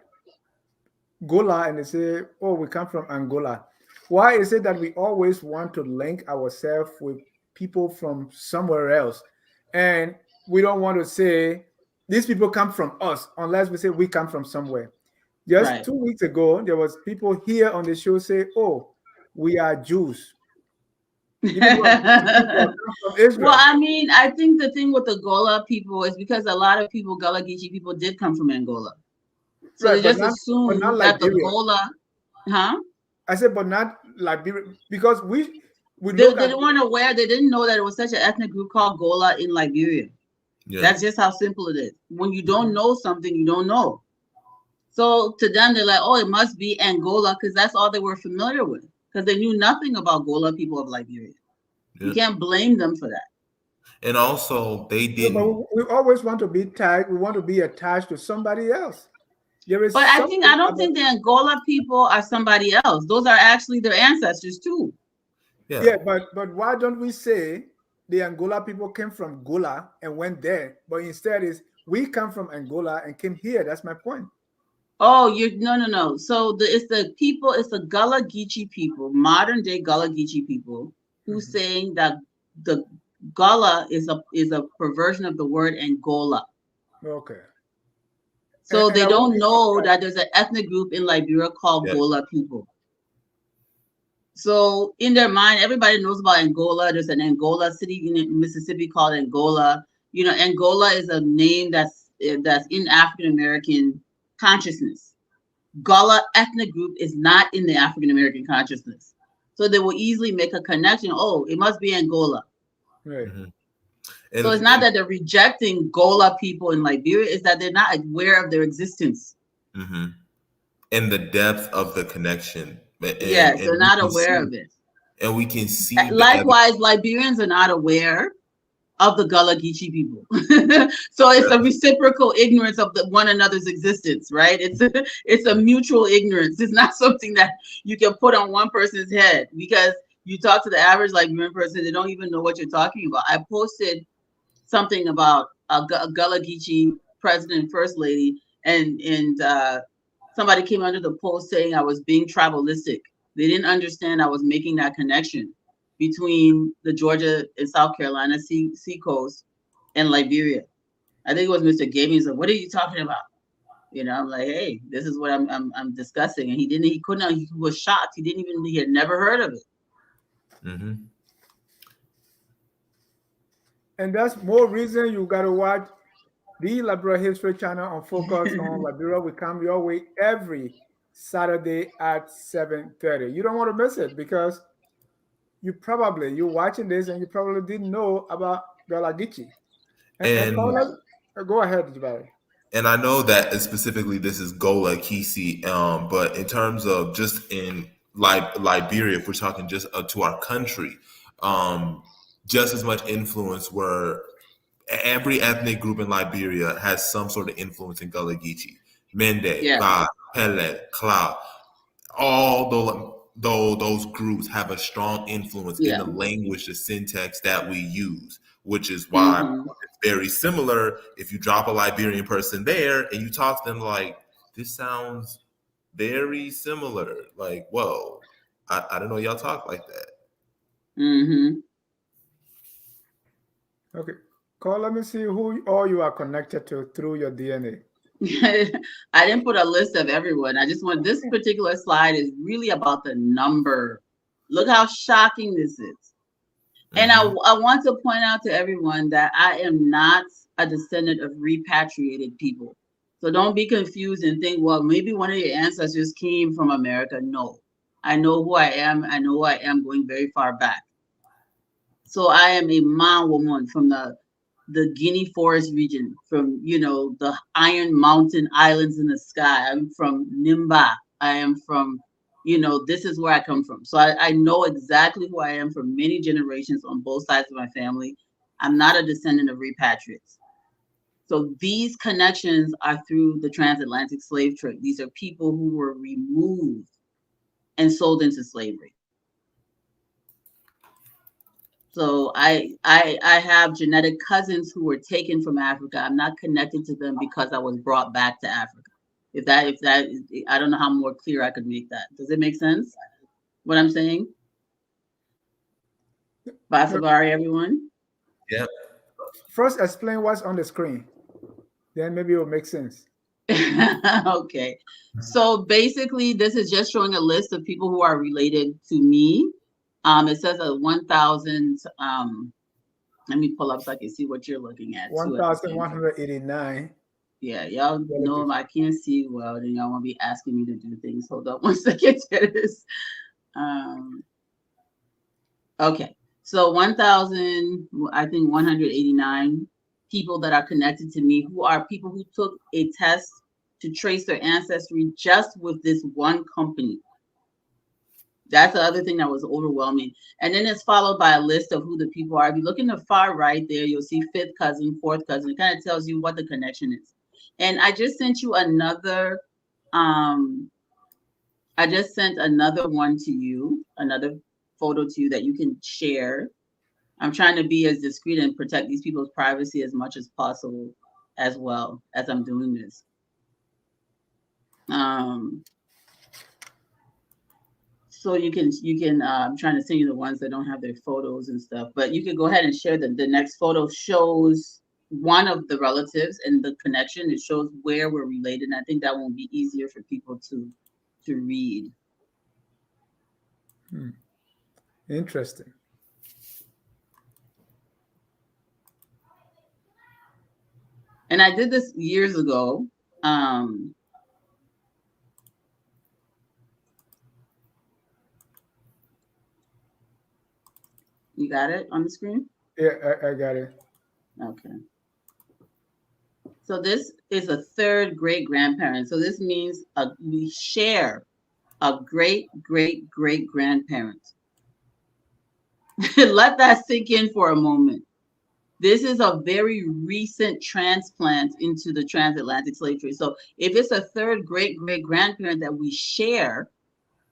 Gola and they say, oh, we come from Angola. Why is it that we always want to link ourselves with people from somewhere else? And we don't want to say, these people come from us, unless we say we come from somewhere. Just Right. 2 weeks ago, there was people here on the show say, oh, we are Jews. Even though from Israel. Well, I mean, I think the thing with the Gola people is because a lot of people, Gullah Geechee people, did come from Angola. So right, they just assume that the Gola, I said, but not Liberia, because we they weren't aware. They didn't know that it was such an ethnic group called Gola in Liberia. Yeah. That's just how simple it is. When you don't know something, you don't know. So to them, they're like, oh, it must be Angola, because that's all they were familiar with. because they knew nothing about Gola people of Liberia. You Yeah. can't blame them for that. And also, they Yeah, but didn't. we always want to be tied. We want to be attached to somebody else. There is But I something don't about think the Angola people are somebody else. Those are actually their ancestors too. Yeah. yeah, but why don't we say the Angola people came from Gola and went there, but instead is we come from Angola and came here. That's my point. Oh, you no. So it's the people, it's the Gullah Geechee people, modern day Gullah Geechee people, who's Mhm. saying that the Gullah is a perversion of the word Angola. Okay, So and they I will don't give you know that. that there's an ethnic group in Liberia called Yeah. Gola people. So in their mind, everybody knows about Angola. There's an Angola city in Mississippi called Angola. You know, Angola is a name that's in African American consciousness. Gullah ethnic group is not in the African American consciousness. So they will easily make a connection. Oh, it must be Angola. Right. Hmm. So it's not that they're rejecting Gola people in Liberia, it's that they're not aware of their existence. hmm and the depth of the connection, Yes, they're not aware of it. we can see the evidence. Likewise, Liberians are not aware of the Gullah Geechee people. So it's a reciprocal ignorance of one another's existence, right? It's a mutual ignorance. It's not something that you can put on one person's head, because you talk to the average Liberian person, they don't even know what you're talking about. I posted something about a Gullah Geechee president and first lady, and somebody came under the post saying I was being tribalistic. They didn't understand I was making that connection between the Georgia and South Carolina sea coast and Liberia. I think it was Mr. Gabey. Like, what are you talking about? You know, I'm like, hey, this is what I'm discussing. And he couldn't, he was shocked. He had never heard of it. Hmm. And that's more reason you got to watch the Liberia History Channel on Focus on Liberia. We come your way every Saturday at 7:30. You don't want to miss it because you're watching this and you probably didn't know about Gullah Geechee. And And Carla, go ahead, Jabari. and I know that specifically this is Gola Kissi, but in terms of just in Liberia, if we're talking just to our country, just as much influence where every ethnic group in Liberia has some sort of influence in Gullah Geechee. Mende, Yeah, Ba, Pele, Klau, all those groups have a strong influence in yeah. the language, the syntax that we use, which is why Hmm. it's very similar. If you drop a Liberian person there and you talk to them like, this sounds very similar. Like, whoa, I don't know y'all talk like that. Hmm. Okay. Carl, let me see who all you are connected to through your DNA. I didn't put a list of everyone. I just want, this particular slide is really about the number. Look how shocking this is. And I Hmm. want to point out to everyone that I am not a descendant of repatriated people. So don't be confused and think, well, maybe one of your ancestors came from America. No, I know who I am. I know who I am going very far back. So I am a Ma woman from the Guinea Forest region, from the Iron Mountain Islands in the sky. I'm from Nimba. I am from, this is where I come from. So I know exactly who I am from many generations on both sides of my family. I'm not a descendant of repatriates. So these connections are through the transatlantic slave trade. These are people who were removed and sold into slavery. So I have genetic cousins who were taken from Africa. I'm not connected to them because I was brought back to Africa. If that I don't know how more clear I could make that. Does it make sense what I'm saying? No, Basavari, everyone. Yeah. first, explain what's on the screen. Then maybe it will make sense. Okay. So basically, this is just showing a list of people who are related to me. It says 1,000. Let me pull up so I can see what you're looking at too at the same time. 1,189 Yeah, y'all know relatives. I can't see well, then y'all won't be asking me to do things. Hold up 1 second, Dennis. Um, okay, so 1,000, I think 189 people that are connected to me, who are people who took a test to trace their ancestry just with this one company. That's the other thing that was overwhelming. And then it's followed by a list of who the people are. If you look in the far right there, you'll see fifth cousin, fourth cousin. It kind of tells you what the connection is. And I just sent you another, um, I just sent another one to you, another photo to you that you can share. I'm trying to be as discreet and protect these people's privacy as much as possible as well as I'm doing this. Um, so you can I'm trying to send you the ones that don't have their photos and stuff, but you can go ahead and share the next photo shows one of the relatives and the connection. It shows where we're related. And I think that won't be easier for people to read. Interesting. And I did this years ago. Um, you got it on the screen? Yeah, I got it. Okay. So this is a third great grandparent. So this means we share a great great great grandparent. Let that sink in for a moment. This is a very recent transplant into the transatlantic slave trade. So if it's a third great great grandparent that we share,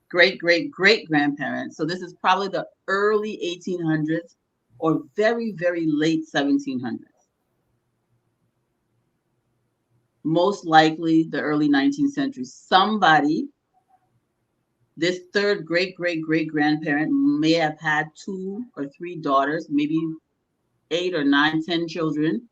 great great great grandparent. So this is probably the early 1800s or very very late 1700s. Most likely the early 19th century. Somebody, this third great great great grandparent may have had 2 or 3 daughters, maybe 8 or 9, 10 children.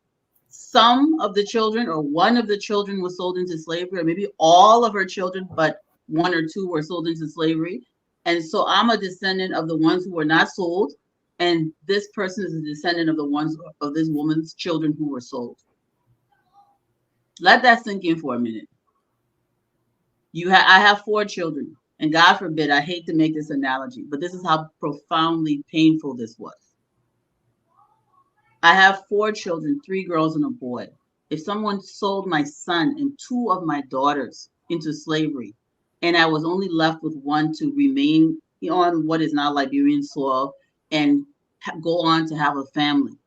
Some of the children or one of the children was sold into slavery, or maybe all of her children, but 1 or 2 were sold into slavery. And so I'm a descendant of the ones who were not sold, and this person is a descendant of the ones of this woman's children who were sold. Let that sink in for a minute. I have 4 children, and God forbid, I hate to make this analogy, but this is how profoundly painful this was. I have 4 children, 3 girls and a boy. If someone sold my son and 2 of my daughters into slavery, and I was only left with one to remain on what is now Liberian soil and go on to have a family,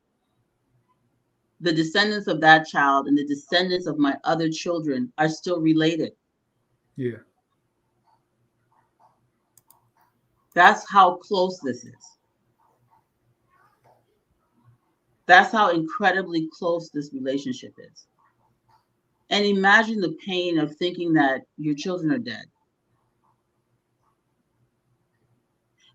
the descendants of that child and the descendants of my other children are still related. Yeah. That's how close this is. That's how incredibly close this relationship is. And imagine the pain of thinking that your children are dead.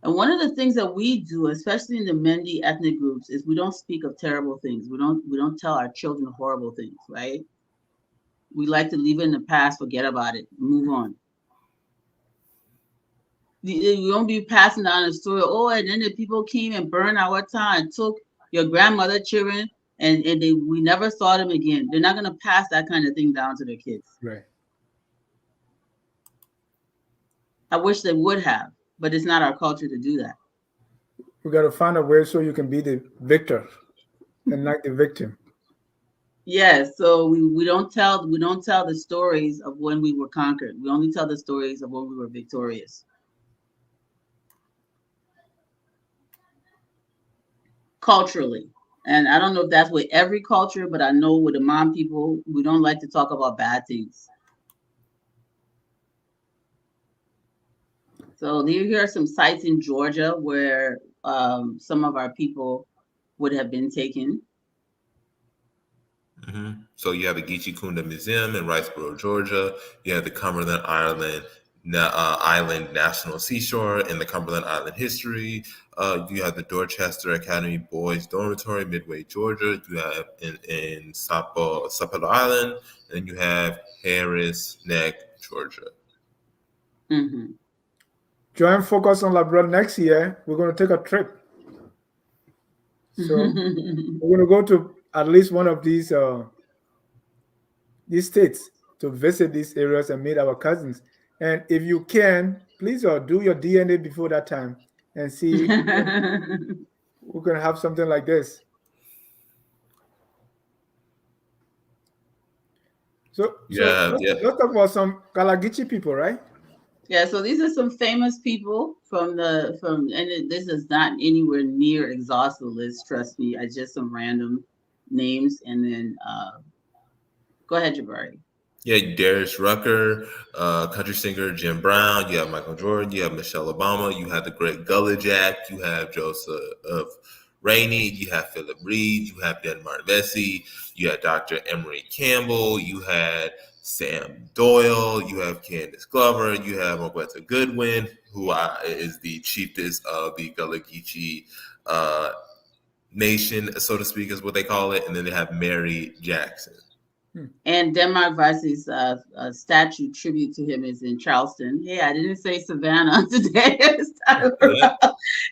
And one of the things that we do, especially in the Mendi ethnic groups, is we don't speak of terrible things. We don't tell our children horrible things, right? We like to leave it in the past, forget about it, move on. You don't be passing down a story. Oh, and then the people came and burned our town, took your grandmother children, and we never saw them again. They're not gonna pass that kind of thing down to their kids. Right. I wish they would have, but it's not our culture to do that. We got to find a way so you can be the victor and not the victim. Yes, so we don't tell the stories of when we were conquered. We only tell the stories of when we were victorious. Culturally. And I don't know if that's with every culture, but I know with the Mon people, we don't like to talk about bad things. So here are some sites in Georgia where some of our people would have been taken. Mm-hmm. So you have the Geechee Kunda Museum in Riceboro, Georgia. You have the Cumberland Island National Seashore and the Cumberland Island History. You have the Dorchester Academy Boys Dormitory, Midway, Georgia. You have in Sapelo Island, and you have Harris Neck, Georgia. Mm-hmm. Join Focus on Labrador next year. We're going to take a trip. So we're going to go to at least one of these states to visit these areas and meet our cousins. And if you can, please do your DNA before that time and see we're going to have something like this. So Yeah. let's talk about some Gullah Geechee people, right? Yeah, so these are some famous people this is not anywhere near exhaustive list, trust me. I just some random names and then go ahead, Jabari. Yeah, Darius Rucker, country singer Jim Brown. You have Michael Jordan. You have Michelle Obama. You have the great Gullah Jack. You have Joseph of Rainey. You have Philip Reed. You have Denmark Vesey. You have Dr. Emery Campbell. You had Sam Doyle. You have Candace Glover. You have Roberta Goodwin, who is the chiefess of the Gullah Geechee nation, so to speak, is what they call it. And then they have Mary Jackson. And Denmark Vesey's statue tribute to him is in Charleston. Hey, I didn't say Savannah today.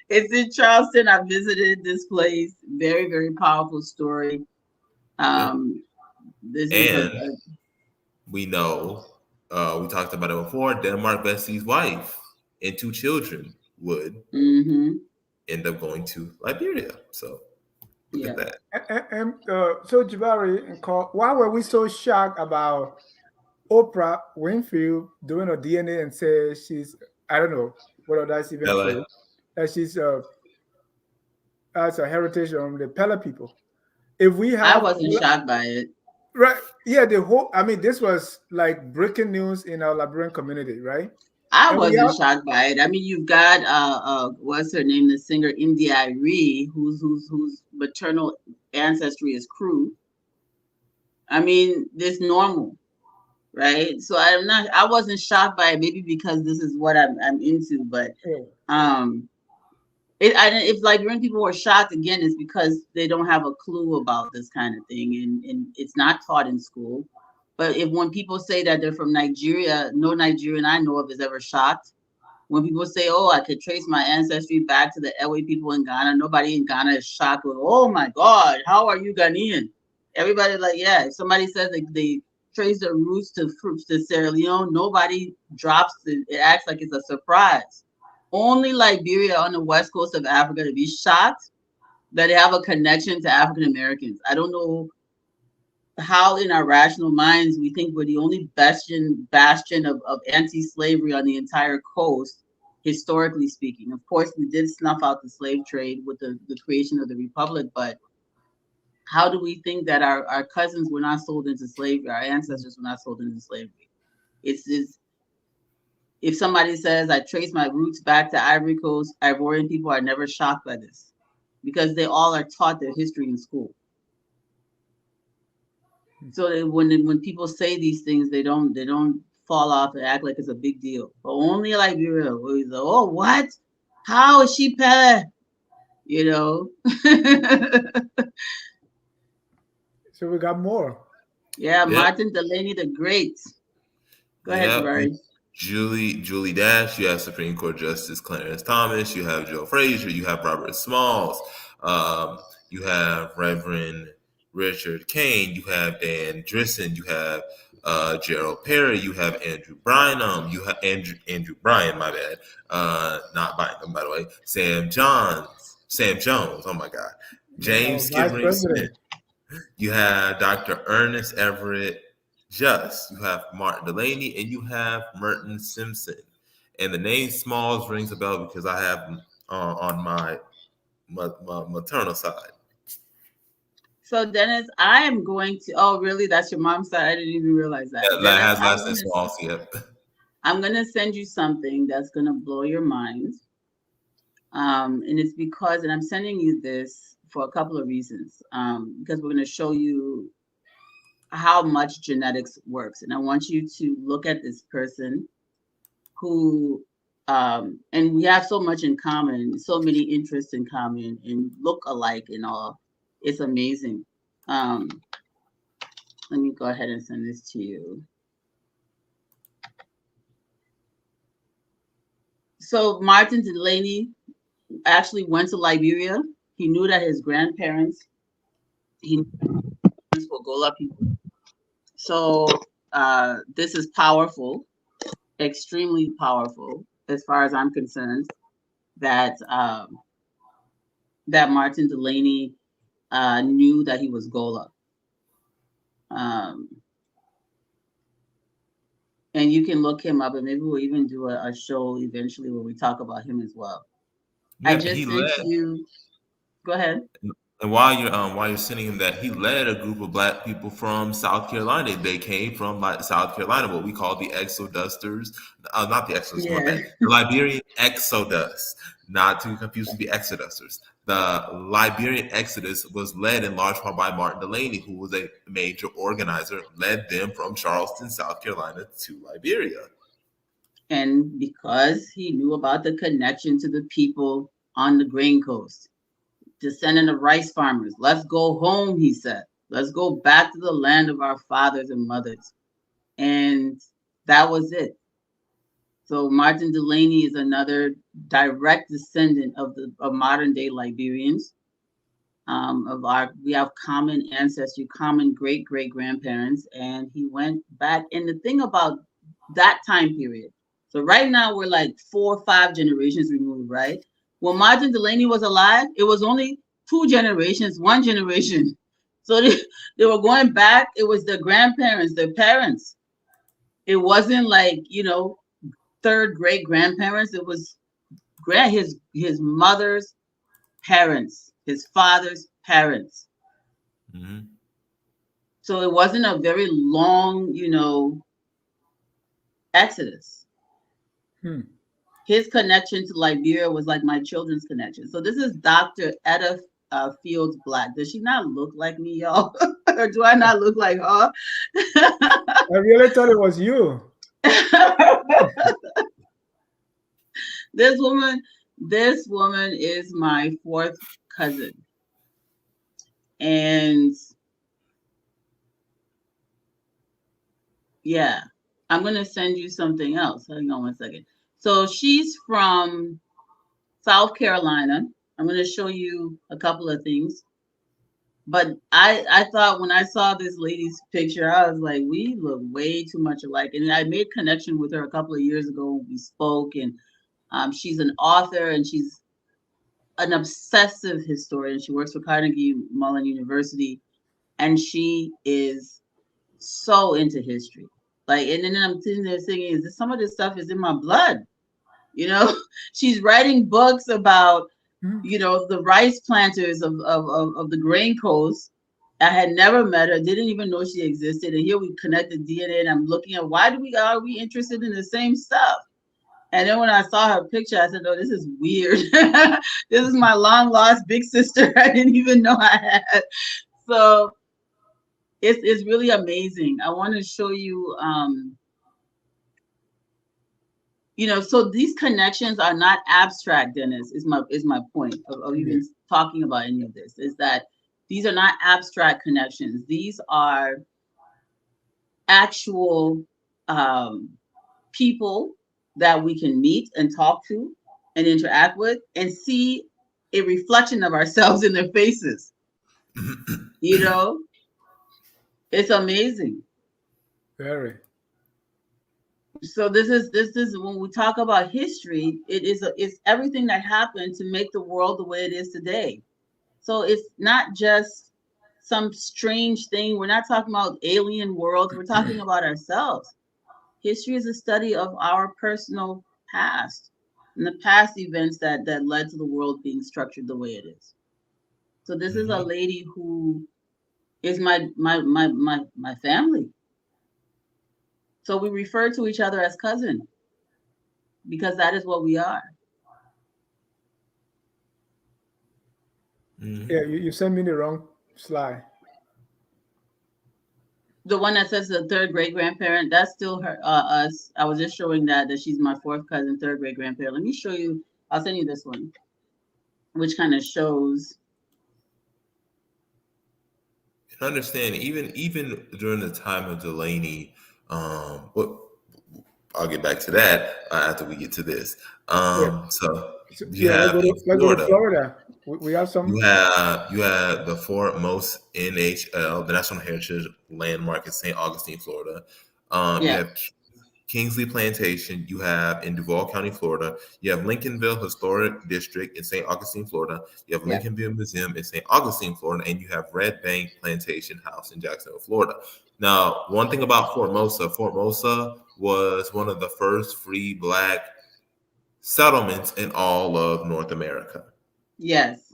It's in Charleston. I visited this place. Very, very powerful story. This is we know, we talked about it before, Denmark Vesey's wife and 2 children would end up going to Liberia. So look at that. And so Jabari and Carl, why were we so shocked about Oprah Winfrey doing her DNA and say she's, I don't know whether that's even true, that she's has a heritage from the Pella people. If we have, I wasn't shocked by it. Right. Yeah, this was like breaking news in our Liberian community, right? I wasn't shocked by it. I mean, you've got what's her name, the singer India Arie, whose maternal ancestry is Kru. I mean, this normal, right? So I wasn't shocked by it, maybe because this is what I'm into, but if Liberian people were shocked, again, it's because they don't have a clue about this kind of thing, and it's not taught in school. But when people say that they're from Nigeria, no Nigerian I know of is ever shocked. When people say, "Oh, I could trace my ancestry back to the Ewe people in Ghana," nobody in Ghana is shocked with, "Oh my God, how are you Ghanaian?" Everybody like, yeah. If somebody says they trace their roots to Sierra Leone, nobody drops it. It acts like it's a surprise. Only Liberia on the west coast of Africa to be shocked that they have a connection to African Americans. I don't know how in our rational minds we think we're the only bastion of anti-slavery on the entire coast, historically speaking. Of course, we did snuff out the slave trade with the creation of the republic, but how do we think that our cousins were not sold into slavery, our ancestors were not sold into slavery? It's if somebody says I trace my roots back to Ivory Coast, Ivorian people are never shocked by this because they all are taught their history in school. So when people say these things, they don't fall off and act like it's a big deal. But only Liberia, where he's like, "Oh, what? How is she Pele?" You know. So we got more. Yeah, Martin Delaney the Great. Go ahead, Jabari. Julie Dash. You have Supreme Court Justice Clarence Thomas. You have Joe Frazier. You have Robert Smalls. You have Reverend Richard Kane. You have Dan Drisson. You have Gerald Perry. You have Andrew Bynum. You have Andrew Bryan. My bad. Not Bynum, by the way. Sam Jones. Oh my God. James Skibbereen Smith. You have Dr. Ernest Everett Just. You have Martin Delaney, and you have Merton Simpson. And the name Smalls rings a bell because I have them on my maternal side. So Dennis, I am going to. Oh, really? That's your mom's side? I didn't even realize that. Yeah, that has last name Smalls. Yep. I'm gonna send you something that's gonna blow your mind. And it's because, and I'm sending you this for a couple of reasons. Because we're gonna show you how much genetics works, and I want you to look at this person who. And we have so much in common, so many interests in common, and look alike and all. It's amazing. Let me go ahead and send this to you. So Martin Delaney actually went to Liberia. He knew that his grandparents, were Gola people. So this is powerful, extremely powerful, as far as I'm concerned. That that Martin Delaney knew that he was Gola. And And you can look him up, and maybe we'll even do a show eventually where we talk about him as well. I Yeah, he just sent led. you. Go ahead. And while you're sending him that, he led a group of black people from South Carolina. They came from South Carolina, what we call the Exodusters. Not the Exodus, my Yeah. bad. The Liberian Exodus, not to confuse with the Exodusters. The Liberian Exodus was led in large part by Martin Delaney, who was a major organizer, led them from Charleston, South Carolina to Liberia. And because he knew about the connection to the people on the Grain Coast, descendant of rice farmers. Let's go home, he said. Let's go back to the land of our fathers and mothers. And that was it. So Martin Delaney is another direct descendant of modern day Liberians. We have common ancestry, common great grandparents, and he went back. And the thing about that time period, so right now we're like 4 or 5 generations removed, right? When Martin Delaney was alive, it was only 2 generations, 1 generation. So they were going back. It was their grandparents, their parents. It wasn't like, third great grandparents. It was his mother's parents, his father's parents. Mm-hmm. So it wasn't a very long, exodus. His connection to Liberia was like my children's connection. So this is Dr. Etta Fields Black. Does she not look like me, y'all? Or do I not look like her? I really thought it was you. This woman is my 4th cousin. And yeah, I'm going to send you something else. Hang on one second. So she's from South Carolina. I'm going to show you a couple of things. But I thought when I saw this lady's picture, I was like, we look way too much alike. And I made connection with her a couple of years ago when we spoke. And she's an author and she's an obsessive historian. She works for Carnegie Mellon University. And she is so into history. And then I'm sitting there thinking, some of this stuff is in my blood. She's writing books about, the rice planters of the Grain Coast. I had never met her, didn't even know she existed. And here we connected DNA and I'm looking at are we interested in the same stuff? And then when I saw her picture, I said, oh, this is weird. This is my long lost big sister. I didn't even know I had. So it's really amazing. I want to show you, so these connections are not abstract, Dennis, is my point of even talking about any of this, is that these are not abstract connections. These are actual people that we can meet and talk to and interact with and see a reflection of ourselves in their faces. It's amazing. Very. So this is when we talk about history, it's everything that happened to make the world the way it is today. So it's not just some strange thing. We're not talking about alien worlds. We're talking about ourselves. History is a study of our personal past and the past events that led to the world being structured the way it is. So this is a lady who is my family. So we refer to each other as cousin because that is what we are. Yeah, you sent me the wrong slide. The one that says the 3rd great grandparent, that's still her, us. I was just showing that she's my 4th cousin, 3rd great grandparent. Let me show you. I'll send you this one, which kind of shows. You understand, even during the time of Delaney, what I'll get back to that after we get to this. So you have let's go to Florida. We have some. You have the foremost NHL, the National Heritage Landmark in St. Augustine, Florida. You have Kingsley Plantation, you have in Duval County, Florida. You have Lincolnville Historic District in St. Augustine, Florida. You have Yeah. Lincolnville Museum in St. Augustine, Florida, and you have Red Bank Plantation House in Jacksonville, Florida. Now, one thing about Fort Mosa was one of the first free Black settlements in all of North America. Yes.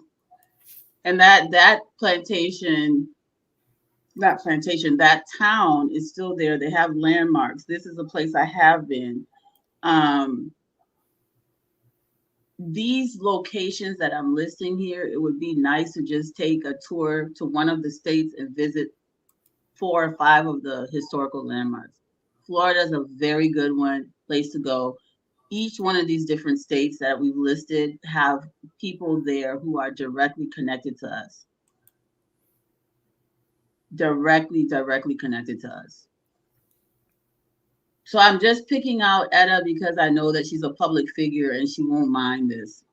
And that plantation, that town is still there. They have landmarks. This is a place I have been. These locations that I'm listing here, it would be nice to just take a tour to one of the states and visit 4 or 5 of the historical landmarks. Florida is a very good place to go. Each one of these different states that we've listed have people there who are directly connected to us. Directly connected to us. So I'm just picking out Etta because I know that she's a public figure and she won't mind this.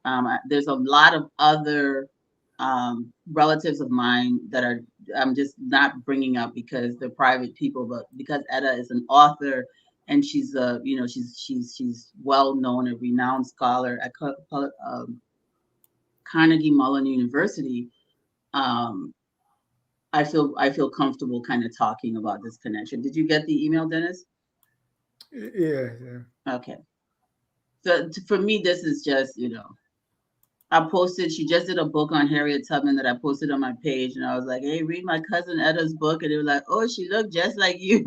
There's a lot of other relatives of mine that I'm just not bringing up because they're private people, but because Etta is an author and she's she's well known, a renowned scholar at Carnegie Mellon University. I feel comfortable kind of talking about this connection. Did you get the email, Dennis? Yeah. Okay. So for me, this is just, I posted, she just did a book on Harriet Tubman that I posted on my page. And I was like, hey, read my cousin Etta's book. And they were like, oh, she looked just like you.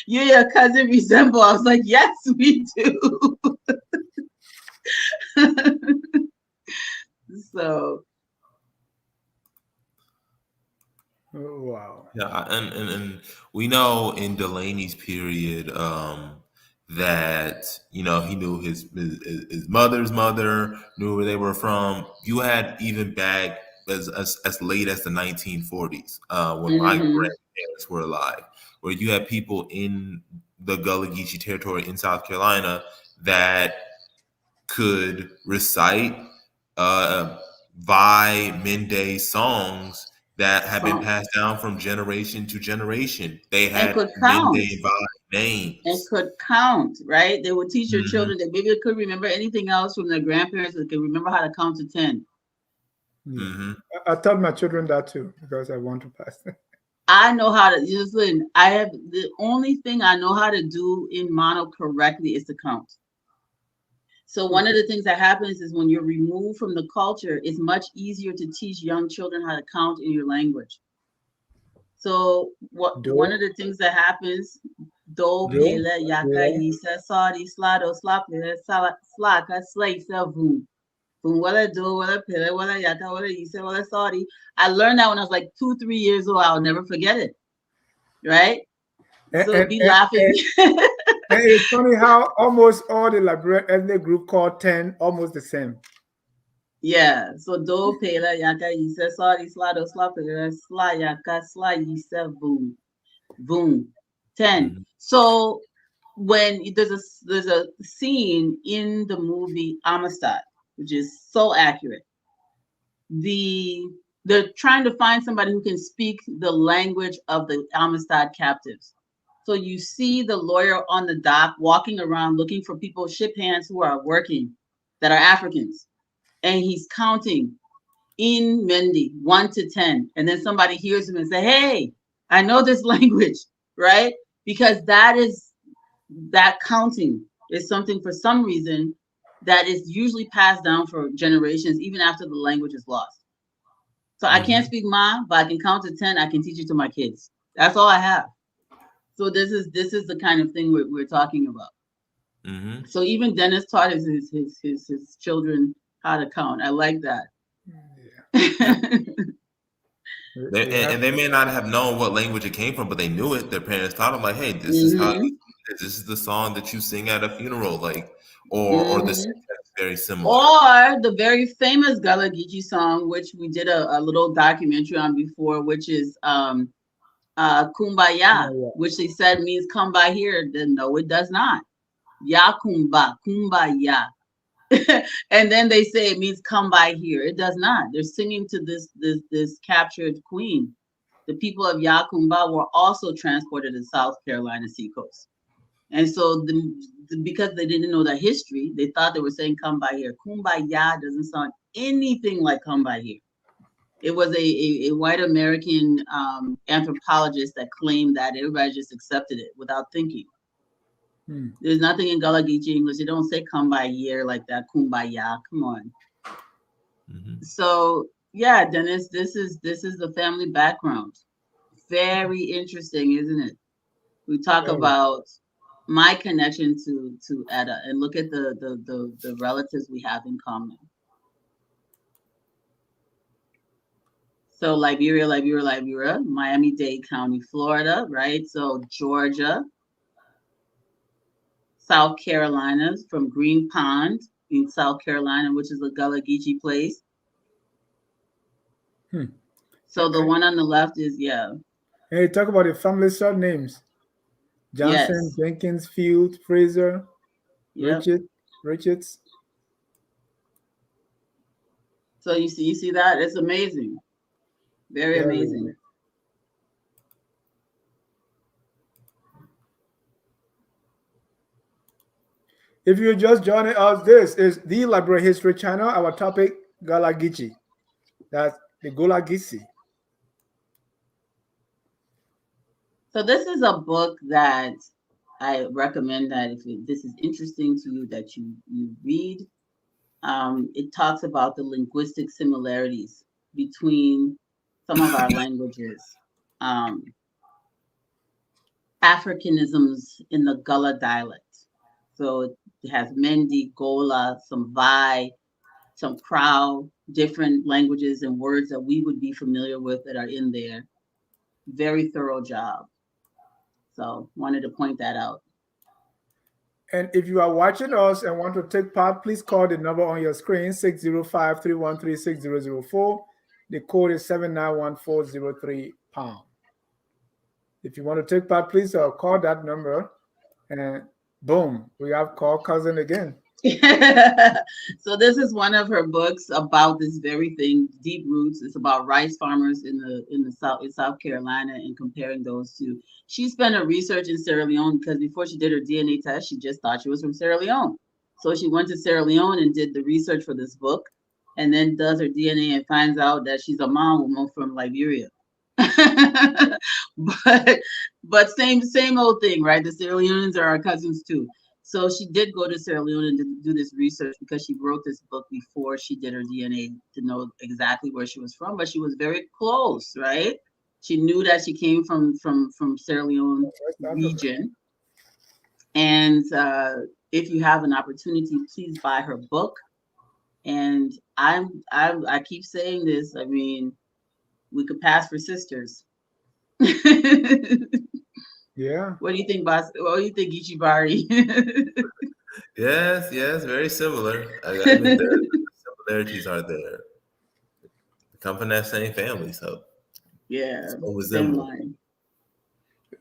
You and your cousin resemble. I was like, yes, we do. So. Oh, wow. Yeah, and we know in Delaney's period that he knew his mother's mother, knew where they were from. You had even back as late as the 1940s when my grandparents were alive, where you had people in the Gullah Geechee territory in South Carolina that could recite Vi Mende songs that have been passed down from generation to generation. They had Mende Vi names. And could count, right? They would teach your children that maybe they could remember anything else from their grandparents. They could remember how to count to 10. Yeah. I taught my children that too because I want to pass them. I know how to listen. I have the only thing I know how to do in mono correctly is to count. So one of the things that happens is when you're removed from the culture, it's much easier to teach young children how to count in your language. So one of the things that happens, do pele yaka yisa sadi slado slapele slaka slakesa voom. Boom wala do wala pele wala yaka wala yisa wala sadi. I learned that when I was like 2-3 years old. I'll never forget it. Right? So be laughing. And it's funny how almost all the Liberian ethnic group called 10 almost the same. Yeah. So do pela yaka yisa sadi slado slapele sla yaka sla yisa boom. Boom. 10. So when there's a scene in the movie Amistad, which is so accurate. They're trying to find somebody who can speak the language of the Amistad captives. So you see the lawyer on the dock walking around looking for people, ship hands who are working that are Africans. And he's counting in Mendi 1 to 10. And then somebody hears him and say, hey, I know this language, right? Because that counting is something for some reason that is usually passed down for generations, even after the language is lost. So I can't speak Ma, but I can count to 10. I can teach it to my kids. That's all I have. So this is the kind of thing we're talking about. So even Dennis taught his children how to count. I like that. And they may not have known what language it came from, but they knew it. Their parents taught them, like, "Hey, this is how. This is the song that you sing at a funeral, like, or the syntax very similar." Or the very famous Gullah Geechee song, which we did a little documentary on before, which is Kumbaya, which they said means "come by here." Then no, it does not. Ya kumba, kumbaya. And then they say it means come by here. It does not. They're singing to this captured queen. The people of Yakumba were also transported to South Carolina seacoast. And so because they didn't know the history, they thought they were saying come by here. Kumbaya doesn't sound anything like come by here. It was a white American anthropologist that claimed that everybody just accepted it without thinking. There's nothing in Gullah Geechee English. They don't say come by here like that. Kumbaya. Come on. So yeah, Dennis, this is the family background. Very interesting, isn't it? We talk about my connection to Etta and look at the relatives we have in common. So Liberia, Miami-Dade County, Florida, right? So Georgia, South Carolina, from Green Pond in South Carolina, which is a Gullah Geechee place. So the one on the left is, Hey, talk about the family surnames. Johnson, yes. Jenkins, Field, Fraser, Yep. Richards. So you see that? It's amazing. Very amazing. If you're just joining us, this is the Liberia History Channel. Our topic, Gullah Geechee. That's the Gullah Geechee. So this is a book that I recommend that if this is interesting to you, that you read. It talks about the linguistic similarities between some of our languages, Africanisms in the Gullah dialect. So it has Mendi, Gola, some Vai, some Crow, different languages and words that we would be familiar with that are in there. Very thorough job. So wanted to point that out. And if you are watching us and want to take part, please call the number on your screen, 605-313-6004. The code is 791403#. If you want to take part, please call that number, and boom, we have call cousin again. So this is one of her books about this very thing, deep roots. It's about rice farmers in South Carolina and comparing those two. She spent her research in Sierra Leone because before she did her DNA test, she just thought she was from Sierra Leone. So she went to Sierra Leone and did the research for this book, and then does her DNA and finds out that she's a Woman from Liberia. but same old thing, right? The Sierra Leoneans are our cousins too. So she did go to Sierra Leone and do this research because she wrote this book before she did her DNA to know exactly where she was from, but she was very close, right? She knew that she came from Sierra Leone region. And if you have an opportunity, please buy her book. And I keep saying this. I mean, we could pass for sisters. Yeah. What do you think, boss? What do you think, Jabari? Yes, very similar. I mean, the similarities are there. We come from that same family, so yeah, same line.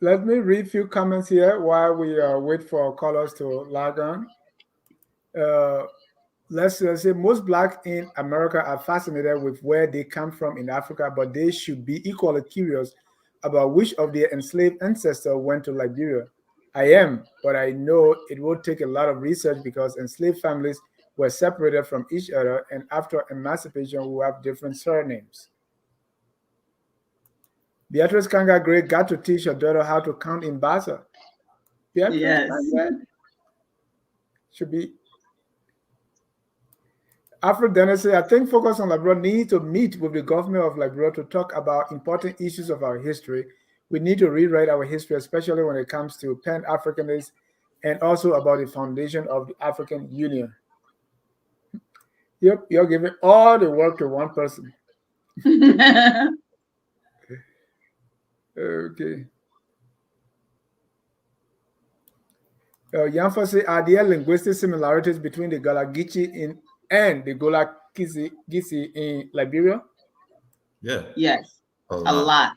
Let me read a few comments here while we wait for our callers to log on. Let's say most Black in America are fascinated with where they come from in Africa, but they should be equally curious about which of their enslaved ancestors went to Liberia. I am, but I know it will take a lot of research because enslaved families were separated from each other, and after emancipation, we have different surnames. Beatrice Kanga Gray got to teach her daughter how to count in Basa. Beatrice, yes. Should be. Alfred Dennis, I think Focus on Liberia needs to meet with the government of Liberia to talk about important issues of our history. We need to rewrite our history, especially when it comes to Pan-Africanism and also about the foundation of the African Union. Yep, you're giving all the work to one person. Okay. Yanfa say, are there linguistic similarities between the Gullah Geechee and the Gullah Geechee in Liberia? Yeah. Yes. A lot.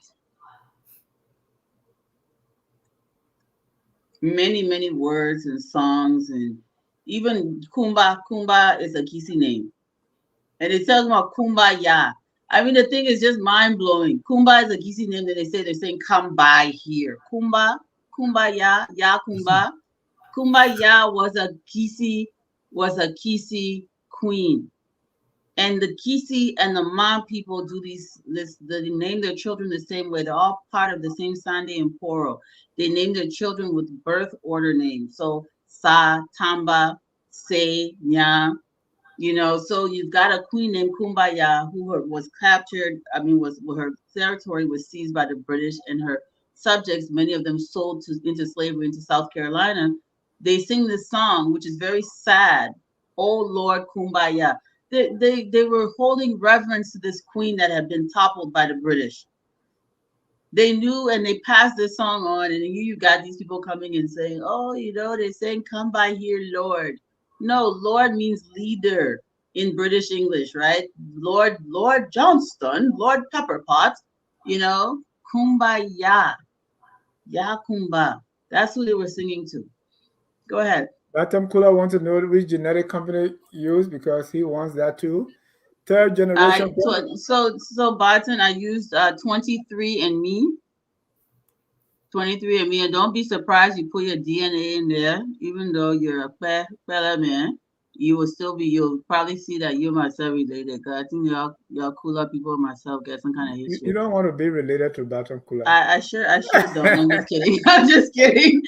Many words and songs, and even Kumba. Kumba is a Kissi name. And it tells about Kumbaya. I mean, the thing is just mind blowing. Kumba is a Kissi name that they're saying come by here. Kumba, Kumbaya, Ya Kumba. Kumbaya was a Kissi queen. And the Kissi and the Ma people do they name their children the same way. They're all part of the same Sande and Poro. They name their children with birth order names. So Sa, Tamba, Se, Nya, so you've got a queen named Kumbaya who was captured. Was her territory was seized by the British, and her subjects, many of them sold into slavery into South Carolina. They sing this song, which is very sad. Oh Lord Kumbaya. They were holding reverence to this queen that had been toppled by the British. They knew, and they passed this song on, and you got these people coming and saying, oh, they're saying, come by here, Lord. No, Lord means leader in British English, right? Lord Johnston, Lord Pepperpot, Kumbaya, Ya Kumba. That's who they were singing to. Go ahead. Batam Kula wants to know which genetic company used because he wants that too. Third generation. So Barton, I used 23andMe. 23andMe, and don't be surprised you put your DNA in there, even though you're a fella man. You'll probably see that you're myself related. Cause I think y'all cooler people and myself get some kind of history. You don't want to be related to Batam Kula. I sure don't. I'm just kidding. I'm just kidding.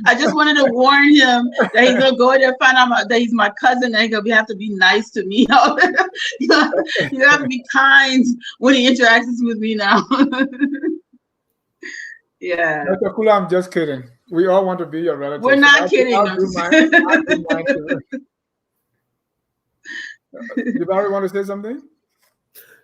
I just wanted to warn him that he's gonna go there, find out that he's my cousin, and he's gonna have to be nice to me. You have to be kind when he interacts with me now. Yeah. Dr. Kula, I'm just kidding. We all want to be your relative. We're not kidding. I'll do mine too. Jabari, want to say something?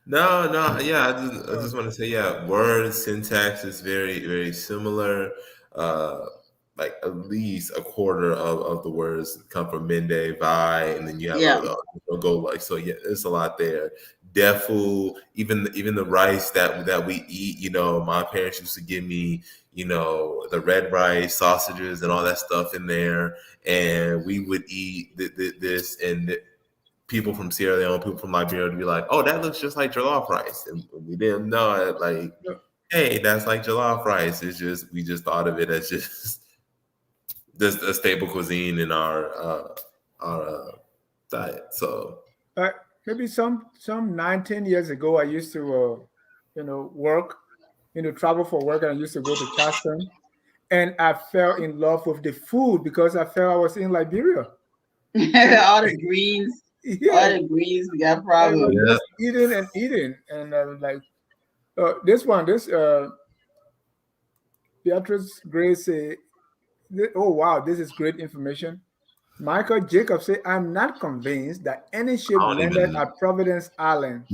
No, yeah. I just want to say, yeah, word syntax is very, very similar. Like at least a quarter of the words come from Mende, Vi, and then you have a Gola. So yeah, there's a lot there. Defu, even the rice that we eat. My parents used to give me, the red rice, sausages, and all that stuff in there, and we would eat this and. People from Sierra Leone, people from Liberia would be like, "Oh, that looks just like jollof rice," and we didn't know it. Like, hey, that's like jollof rice. It's just we just thought of it as just a staple cuisine in our diet. So, maybe some 19 years ago, I used to, work, travel for work, and I used to go to Charleston, and I fell in love with the food because I felt I was in Liberia. All the greens. Yeah. All the greens, we got problems. Just eating, and I was like, this Beatrice Grace say, oh wow, this is great information. Michael Jacobs say, I'm not convinced that any ship landed at Providence Island.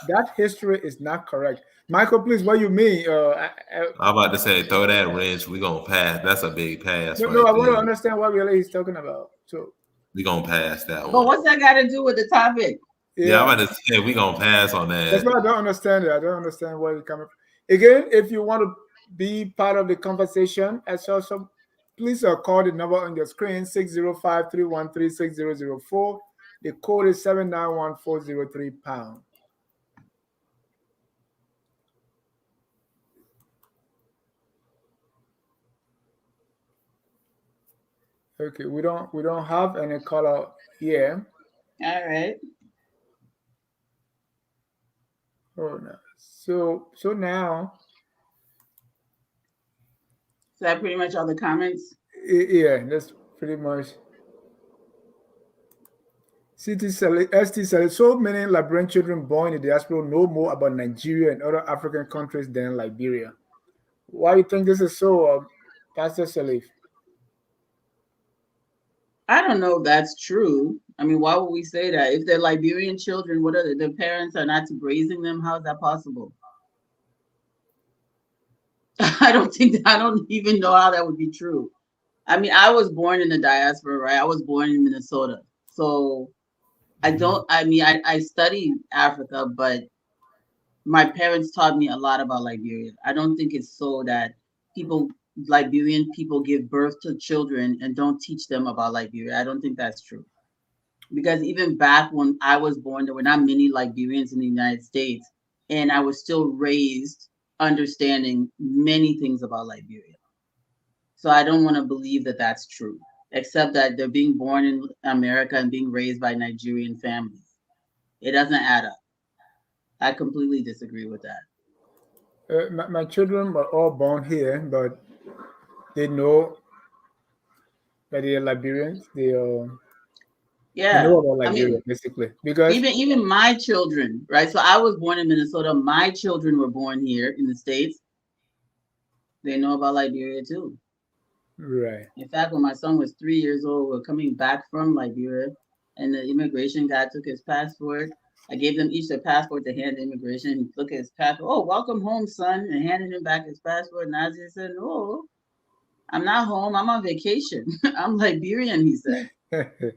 That history is not correct. Michael, please, what you mean? I'm about to say, throw that wrench. We're going to pass. That's a big pass. No, I want to understand what really he's talking about. So we're going to pass that one. But what's that got to do with the topic? Yeah, I'm about to say, we're going to pass on that. That's why I don't understand it. I don't understand where you're coming from. Again, if you want to be part of the conversation, please call the number on your screen, 605-313-6004. The code is 791-403#. Okay, we don't have any caller here. All right. Oh no. So now. Is that pretty much all the comments? Yeah, that's pretty much. ST said, so many Liberian children born in the diaspora know more about Nigeria and other African countries than Liberia. Why do you think this is so, Pastor Salif? I don't know if that's true. I mean, why would we say that? If they're Liberian children, what are their parents are not raising them? How is that possible? I don't even know how that would be true. I mean, I was born in the diaspora, right? I was born in Minnesota. So I studied Africa, but my parents taught me a lot about Liberia. I don't think it's so that Liberian people give birth to children and don't teach them about Liberia. I don't think that's true. Because even back when I was born, there were not many Liberians in the United States, and I was still raised understanding many things about Liberia. So I don't want to believe that that's true. except that they're being born in America and being raised by Nigerian families. It doesn't add up. I completely disagree with that. My children were all born here, but they know that they are Liberians. They Yeah. know about I Liberia mean, basically because even my children, right? So I was born in Minnesota. My children were born here in the States. They know about Liberia too. right. In fact, when my son was 3 years old, we are coming back from Liberia, and the immigration guy took his passport. I gave them each their passport to hand to immigration. He took his passport. Oh, welcome home, son, and handed him back his passport. Nazia said, "No, I'm not home. I'm on vacation. I'm Liberian," he said.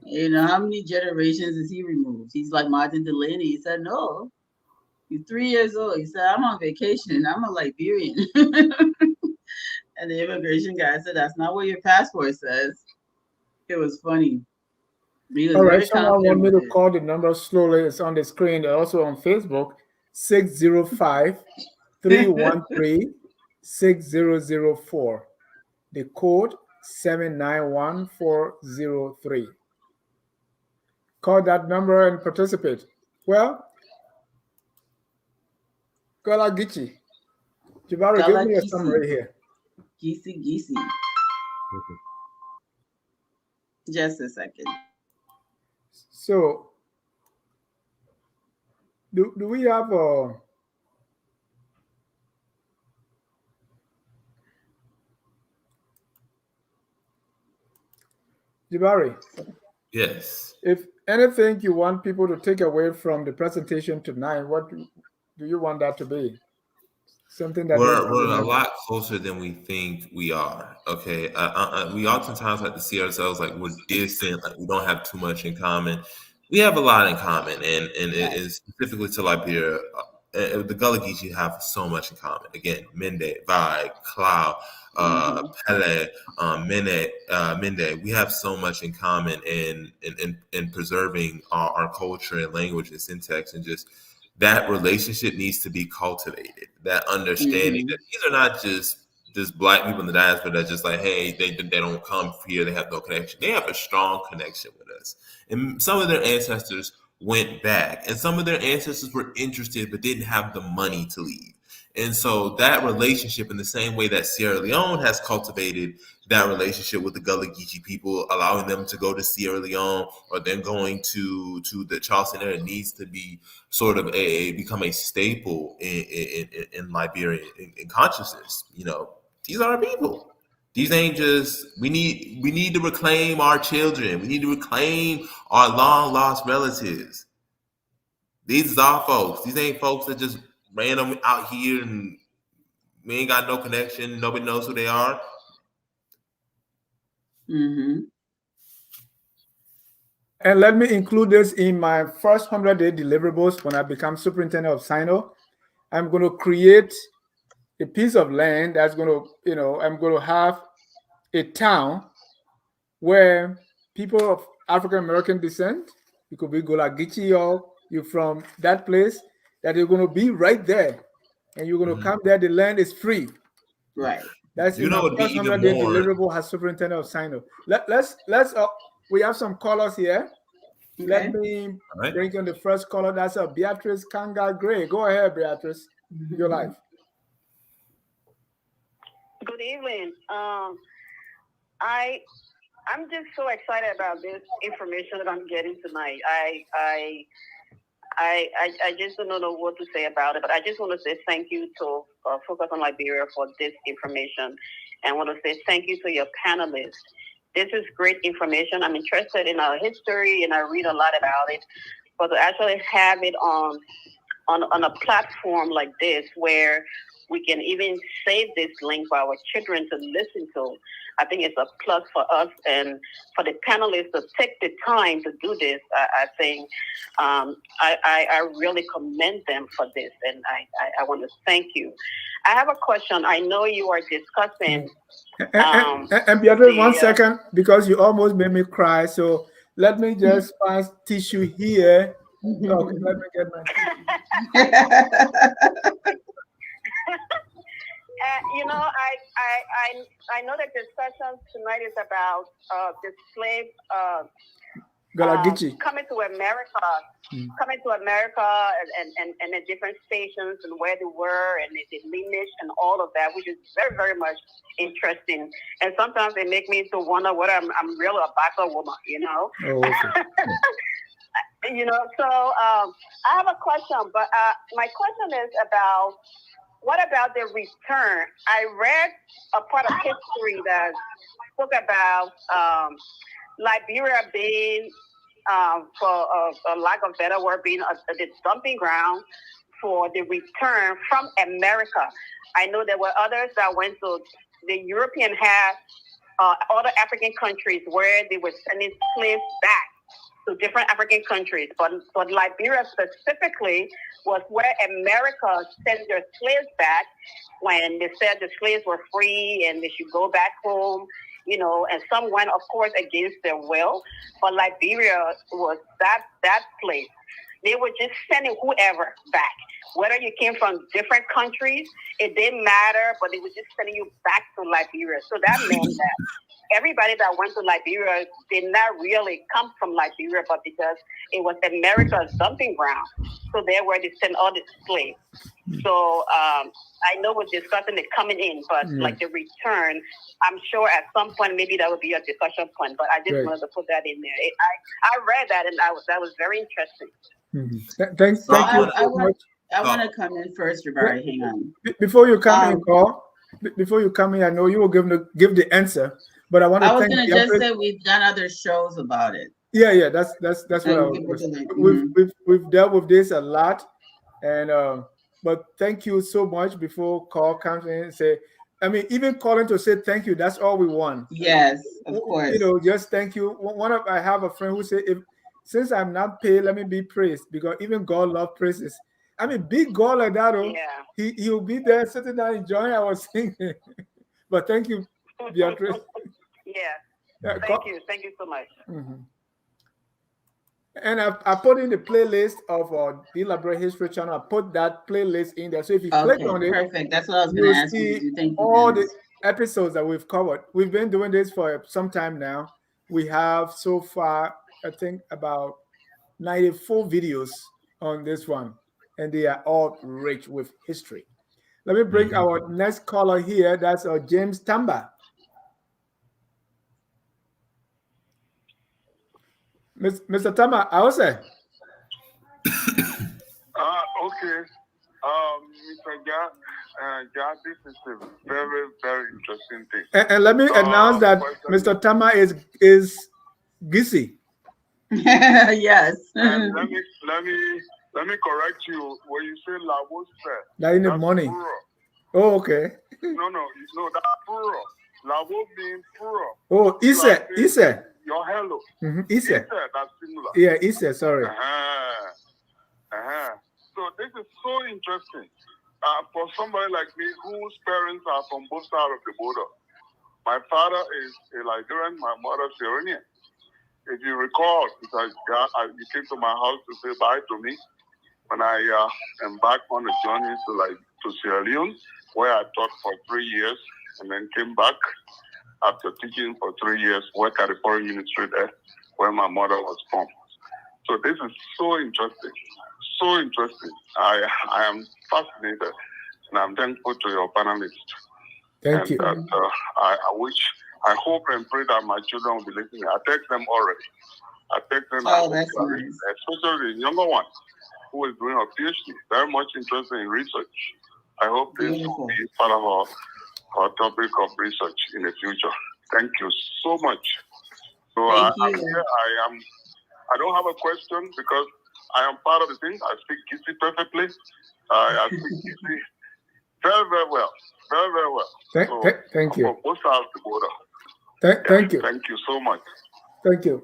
You know, how many generations is he removed? He's like Martin Delaney. He said, "No, you're 3 years old." He said, "I'm on vacation. I'm a Liberian." And the immigration guy said, "That's not what your passport says." It was funny. He was All right, very someone want confident me with to it. call the number slowly. It's on the screen. They're also on Facebook, 605-313-6004. The code 791403. Call that number and participate. Well, Gullah Geechee. Jabari, give Gullah me a Kissi. summary here. Kissi. Just a second. So, do we have Jabari, Yes. if anything you want people to take away from the presentation tonight, what do you want that to be? Something that they can We're a remember. lot closer than we think we are. Okay, we oftentimes like to see ourselves like we're distant, like we don't have too much in common. We have a lot in common, and it Right. is specifically to Liberia. The Gullah Geechee have so much in common. Again, Mende, Vai, Clow, Mm-hmm. Pele, Mende. We have so much in common in preserving our culture and language and syntax, and just that relationship needs to be cultivated. That understanding Mm-hmm. that these are not just black people in the diaspora that just like, hey, they don't come here, they have no connection. They have a strong connection with us. And some of their ancestors went back, and some of their ancestors were interested but didn't have the money to leave. And so that relationship, in the same way that Sierra Leone has cultivated that relationship with the Gullah Geechee people, allowing them to go to Sierra Leone or then going to the Charleston area, needs to be sort of become a staple in Liberian in consciousness. You know, these are our people. These ain't just we need to reclaim our children. We need to reclaim our long lost relatives. These is our folks. These ain't folks that just random out here and we ain't got no connection. Nobody knows who they are. Mm-hmm. And let me include this in my first 100-day deliverables when I become superintendent of Sino. I'm going to create a piece of land that's going to, I'm going to have a town where people of African American descent, you could be Gullah Geechee or you're from that place, that you're going to be right there. And you're going to Mhm. come there, the land is free. Right. That's You in know, my it'd be first even 100-day more. deliverable as superintendent of Sino. We have some callers here. Let Okay. me All right. bring on the first caller. That's Beatrice Kanga Gray. Go ahead, Beatrice. Your life. Good evening. I'm just so excited about this information that I'm getting tonight. I just don't know what to say about it, but I just want to say thank you to Focus on Liberia for this information, and I want to say thank you to your panelists. This is great information. I'm interested in our history, and I read a lot about it, but to actually have it on a platform like this where we can even save this link for our children to listen to. I think it's a plus for us and for the panelists to take the time to do this. I think I really commend them for this, and I want to thank you. I have a question. I know you are discussing. And Beatrice, 1 second, because you almost made me cry. So let me just pass tissue here. Okay, let me get my tissue. I know that discussion tonight is about the slave Gullah Geechee. coming to America, and the different stations and where they were and the lineage and all of that, which is very, very much interesting. And sometimes they make me to wonder whether I'm really a black woman, you know. Oh, okay. So I have a question, but my question is about what about the return? I read a part of history that spoke about Liberia being, for a lack of better word, being the dumping ground for the return from America. I know there were others that went to the European had other African countries where they were sending slaves back to different African countries, but Liberia specifically was where America sent their slaves back when they said the slaves were free and they should go back home, and some went, of course, against their will, but Liberia was that place. They were just sending whoever back. Whether you came from different countries, it didn't matter, but they were just sending you back to Liberia. So that meant that everybody that went to Liberia did not really come from Liberia, but because it was America's dumping ground. So there were they sent all the slaves. So I know we're discussing it coming in, but like the return, I'm sure at some point maybe that would be a discussion point. But I just wanted to put that in there. I read that and that was very interesting. Mm-hmm. Thank you so much. I want to come in first, Jabari. Hang on. Before you come in, Carl. Before you come in, I know you will give the answer, but I want to. I was going to just say we've done other shows about it. Yeah, that's what I was. We've dealt with this a lot, and but thank you so much. Before Carl comes in and say, I mean, even calling to say thank you, that's all we want. Yes, of course. Just thank you. I have a friend who said, since I'm not paid, let me be praised, because even God loves praises. I mean, big God like that, he'll be there sitting down enjoying our singing. But thank you, Beatrice. Thank you so much. Mm-hmm. And I put in the playlist of the Liberia History Channel. I put that playlist in there. So if you click on it, perfect. That's what I was going to ask you. Thank you. All the episodes that we've covered. We've been doing this for some time now. We have so far, I think, about 94 videos on this one, and they are all rich with history. Let me bring our next caller here. That's James Tamba. Mr. Tama, I was say. Okay. Mr. Jah, this is a very, very interesting thing. And let me announce that Mr. Tama is Kissi. Yes. And let me correct you. When you say Lavos, that in the morning. Plural. Oh, okay. No, that's plural. Lavo means plural. Oh, Ise. Your hello. Ise. That's similar. Yeah, Ise, sorry. So this is so interesting. For somebody like me whose parents are from both sides of the border. My father is a Liberian, my mother is Syrian. If you recall, because you came to my house to say bye to me when I embarked on a journey to Sierra Leone, where I taught for 3 years and then came back after teaching for 3 years, worked at the foreign ministry there, where my mother was from. So this is so interesting, so interesting. I am fascinated, and I'm thankful to your panelists. Thank you. That, I hope and pray that my children will be listening. I text them already. That's nice. Especially the younger one, who is doing a PhD, very much interested in research. I hope this will be part of our topic of research in the future. Thank you so much. So I'm here. I don't have a question because I am part of the thing. I speak Kissi perfectly. I speak Kissi very, very well. Very, very well. Thank you. Both sides of the border. Thank you. Thank you so much. Thank you.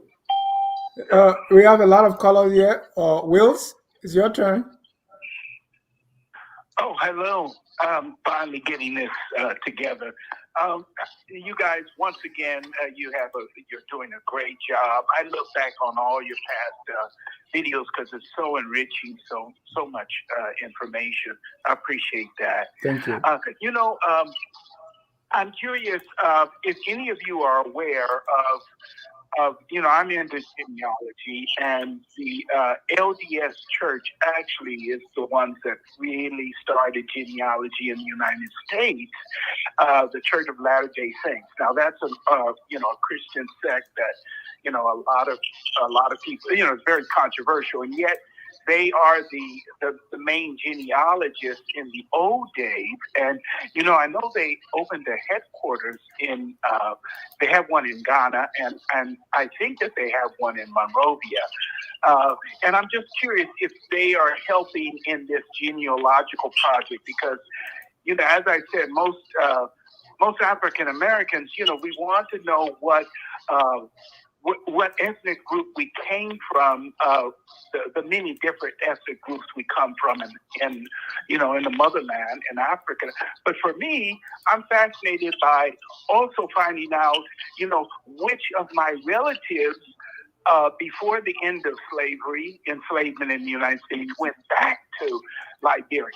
We have a lot of callers here. Wills, it's your turn. Oh, hello. I'm finally getting this together. You guys, once again, you're doing a great job. I look back on all your past videos because it's so enriching, so much information. I appreciate that. Thank you. I'm curious if any of you are aware of I'm into genealogy, and the LDS Church actually is the ones that really started genealogy in the United States. The Church of Latter-day Saints. Now that's a Christian sect that a lot of people it's very controversial, and yet they are the main genealogists in the old days. And I know they opened their headquarters in they have one in Ghana, and I think that they have one in Monrovia. And I'm just curious if they are helping in this genealogical project, because as I said, most African Americans, we want to know what ethnic group we came from, the many different ethnic groups we come from in the motherland in Africa. But for me, I'm fascinated by also finding out, which of my relatives before the end of enslavement in the United States, went back to Liberia.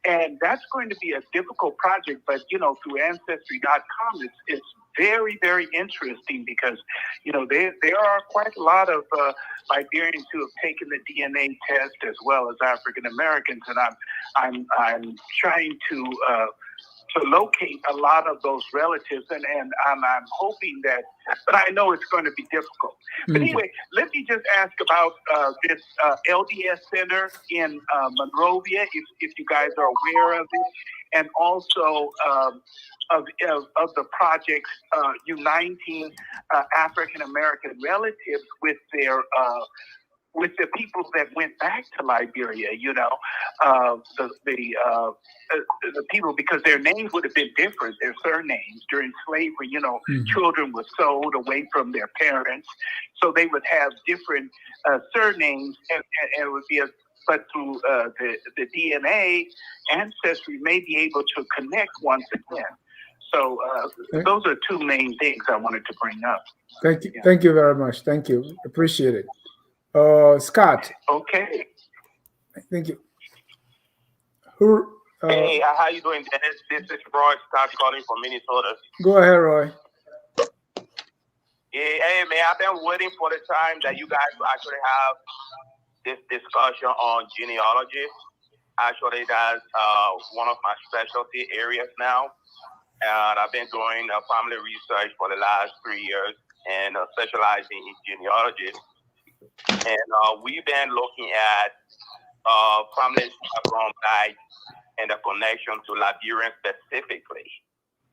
And that's going to be a difficult project, but, through Ancestry.com, it's very, very interesting, because, there are quite a lot of Liberians who have taken the DNA test, as well as African Americans, and I'm trying to locate a lot of those relatives, and I'm hoping that, but I know it's going to be difficult. But anyway, let me just ask about this LDS Center in Monrovia, if you guys are aware of it, and also of the projects uniting African American relatives with the people that went back to Liberia, the people, because their names would have been different, their surnames during slavery. Children were sold away from their parents, so they would have different surnames, and it would be but through the DNA ancestry may be able to connect once again. So those are two main things I wanted to bring up. Thank you. Yeah. Thank you very much. Thank you. Appreciate it. Scott. Okay. Thank you. Hey, how you doing, Dennis? This is Roy Scott calling from Minnesota. Go ahead, Roy. Yeah, hey, man, I've been waiting for the time that you guys will actually have this discussion on genealogy. Actually, that's one of my specialty areas now. And I've been doing family research for the last 3 years and specializing in genealogy. And we've been looking at families from Black and the connection to Liberian specifically.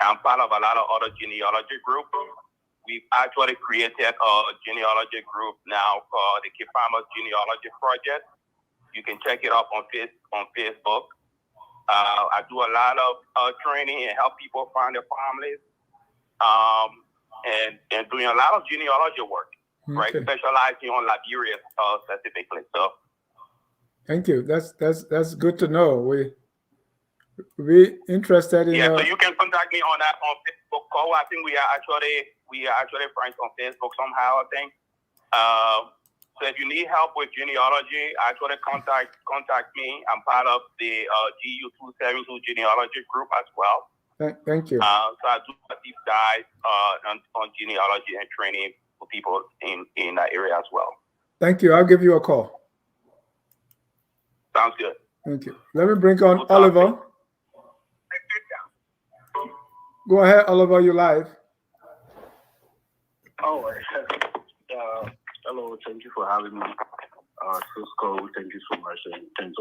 I'm part of a lot of other genealogy groups. We've actually created a genealogy group now called the Kifama Genealogy Project. You can check it out on Facebook. I do a lot of training and help people find their families, and doing a lot of genealogy work, right? Specializing on Liberia specifically. So, thank you. That's good to know. We interested in. Yeah, so you can contact me on that on Facebook. I think we are actually friends on Facebook somehow, I think. So if you need help with genealogy, actually contact me. I'm part of the GU272 genealogy group as well. Thank you. So I do a deep dive on genealogy and training for people in that area as well. Thank you. I'll give you a call. Sounds good. Thank you. Let me bring on Oliver. Go ahead, Oliver. You're live. Oh, hello. Thank you for having me. Cisco, thank you so much, and thanks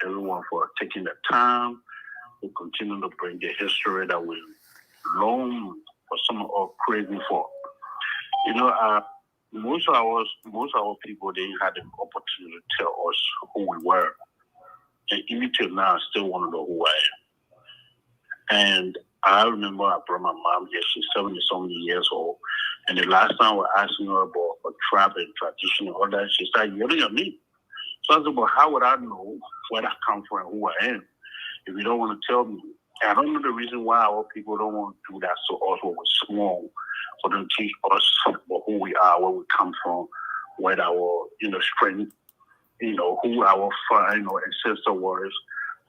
everyone for taking the time to continue to bring the history that we long for some or craving for. Most of our people, they had the opportunity to tell us who we were, and even till now, I still want to know who I am. And I remember I brought my mom here. She's 70-something years old. And the last time we asked her about a tribe and tradition and all that, she started yelling at me. So I said, well, how would I know where I come from and who I am if you don't want to tell me? And I don't know the reason why our people don't want to do that to us when we're small, for them to teach us about who we are, where we come from, what our strength, who our ancestor was.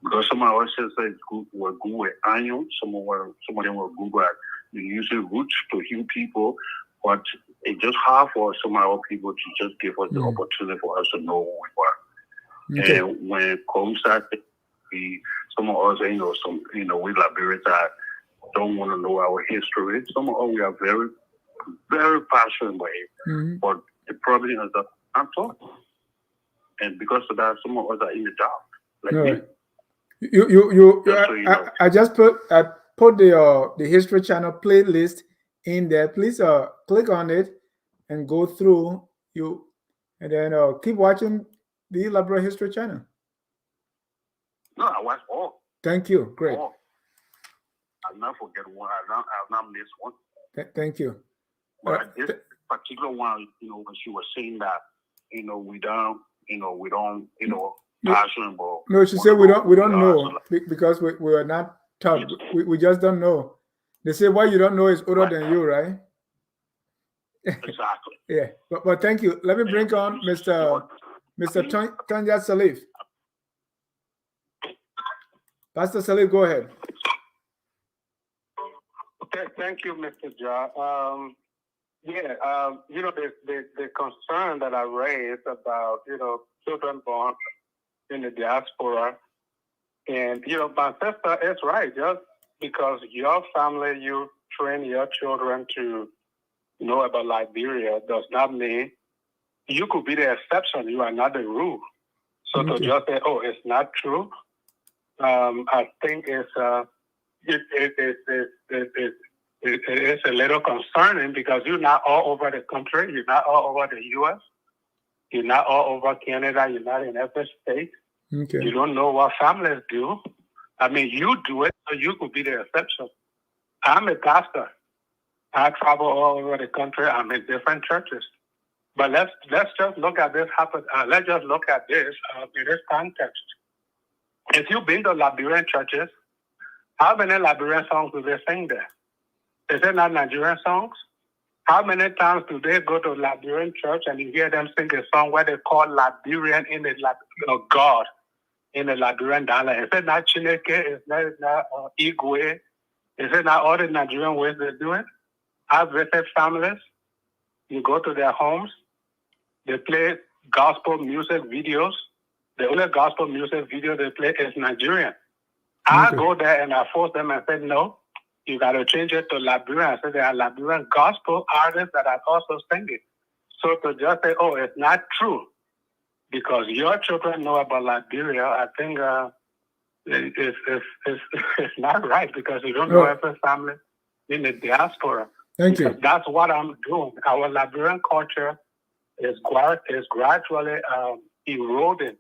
Because some of our ancestors were good with iron, some of them were good at using roots to heal people, but it's just hard for some of our people to just give us the opportunity for us to know who we were. Okay. And when COVID started, some of us, we Liberians that don't want to know our history. Some of us, we are very, very passionate about it, but the problem is that I'm talking. And because of that, some of us are in the dark, like me. I just put the History Channel playlist in there. Please click on it and go through and then keep watching the Liberia History Channel. No, I watch all. Thank you. Great. All. I'll not forget one. I'll not miss one. Thank you. But this particular one, when she was saying that, we don't, passionate about. No, she said we don't know because we are not taught. We just don't know. They say why you don't know is older than you, right? Exactly. Yeah, but thank you. Let me bring on Mr. Tanja Salif. Pastor Salif, go ahead. Okay, thank you, Mr. Ja. The concern that I raised about, children born in the diaspora, and, my sister is right. Just because your family, you train your children to know about Liberia does not mean you could be the exception. You are not the rule. So to just say, oh, it's not true, I think it's a little concerning because you're not all over the country. You're not all over the U.S. You're not all over Canada. You're not in every state. Okay. You don't know what families do. I mean, you do it, so you could be the exception. I'm a pastor. I travel all over the country. I'm in different churches. But let's just look at this happen. Let's just look at this in this context. If you've been to Liberian churches, how many Liberian songs do they sing there? Is it not Nigerian songs? How many times do they go to Liberian church and you hear them sing a song where they call Liberian in the God in the Liberian dialect? Is it not Chineke? Is it not Igwe? Is it not all the Nigerian ways they do it? I visit families. You go to their homes. They play gospel music videos. The only gospel music video they play is Nigerian. I go there and I force them and say, no, you got to change it to Liberian. I say there are Liberian gospel artists that are also singing. So to just say, oh, it's not true because your children know about Liberia, I think it's not right because you don't know every family in the diaspora. Thank you. That's what I'm doing. Our Liberian culture is gradually eroding.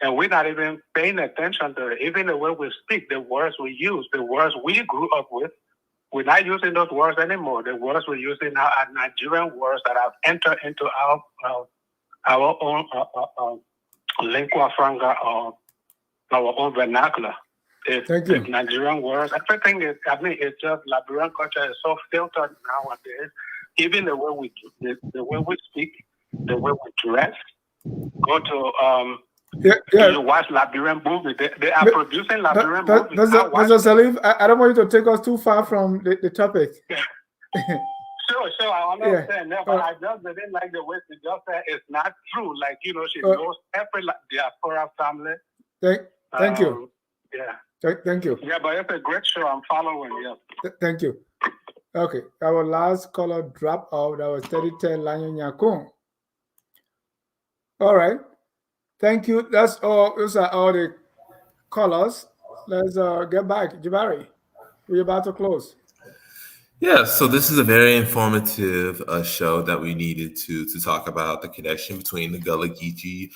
And we're not even paying attention to it. Even the way we speak, the words we use, the words we grew up with, we're not using those words anymore. The words we're using now are Nigerian words that have entered into our own lingua franca or our own vernacular. It's Nigerian words. Everything is, it's just Liberian culture is so filtered nowadays. Even the way we speak, the way we dress, go to you watch Liberian movies. They are producing Liberian movies. Mr. Salif, I don't want you to take us too far from the topic. Sure, I understand. Yeah. But I just didn't like the way she just said it's not true. Like, she knows every diaspora family. Thank you. Yeah. Thank you. Yeah, but it's a great show. I'm following. Yeah. Thank you. Okay, our last caller dropped out. That was 3010 Lanyo Nyakung. All right. Thank you. That's all. Those are all the callers. Let's get back. Jabari, we're about to close. Yeah, so this is a very informative show that we needed to talk about the connection between the Gullah Geechee,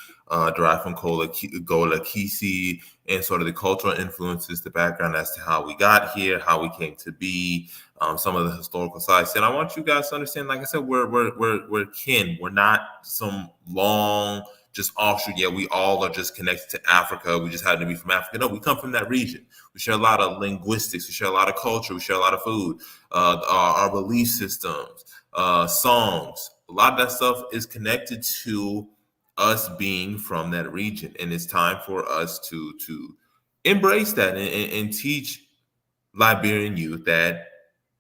derived from Gola Kissi, and sort of the cultural influences, the background as to how we got here, how we came to be, some of the historical sides. And I want you guys to understand, like I said, we're kin. We're not some long just offshoot. Yeah, we all are just connected to Africa. We just happen to be from Africa. No, we come from that region. We share a lot of linguistics. We share a lot of culture. We share a lot of food, our belief systems, songs. A lot of that stuff is connected to us being from that region, and it's time for us to embrace that and teach Liberian youth that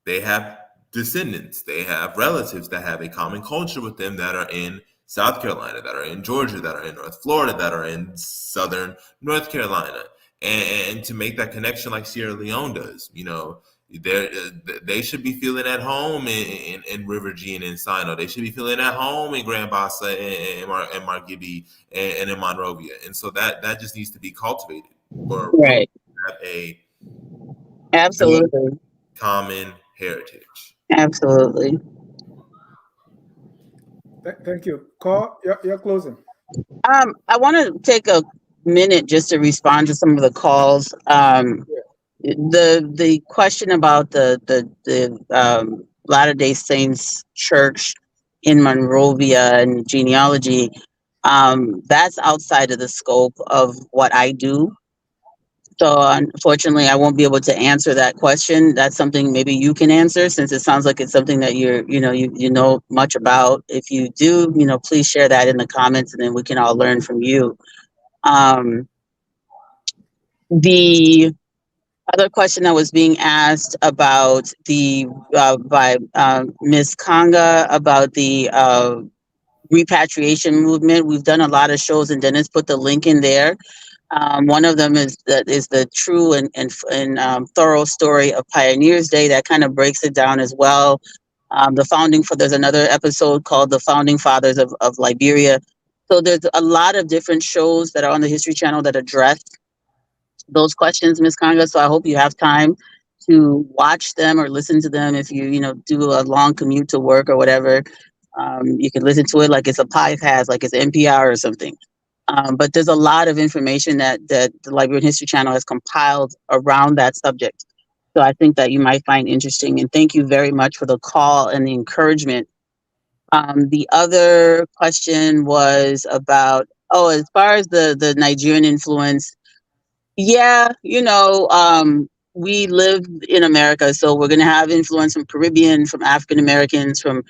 they have descendants, they have relatives that have a common culture with them that are in South Carolina, that are in Georgia, that are in North Florida, that are in Southern North Carolina, and to make that connection like Sierra Leone does. They should be feeling at home in River G and in Sino. They should be feeling at home in Grand Bassa and Margibi and in Monrovia. And so that just needs to be cultivated. Right. Have a absolutely common heritage. Absolutely. Thank you. Call, you're closing. I want to take a minute just to respond to some of the calls. The question about the Latter-day Saints Church in Monrovia and genealogy, that's outside of the scope of what I do. So unfortunately, I won't be able to answer that question. That's something maybe you can answer, since it sounds like it's something that you know much about. If you do, please share that in the comments, and then we can all learn from you. The other question that was being asked about by Ms. Kanga about the repatriation movement. We've done a lot of shows, and Dennis put the link in there. One of them is the true and thorough story of Pioneers Day that kind of breaks it down as well. There's another episode called The Founding Fathers of Liberia. So there's a lot of different shows that are on the History Channel that address those questions, Ms. Conga. So I hope you have time to watch them or listen to them. If you do a long commute to work or whatever, you can listen to it like it's a podcast, like it's NPR or something. But there's a lot of information that the Liberian History Channel has compiled around that subject. So I think that you might find interesting. And thank you very much for the call and the encouragement. The other question was about, as far as the Nigerian influence, yeah, we live in America, so we're going to have influence from Caribbean, from African Americans, from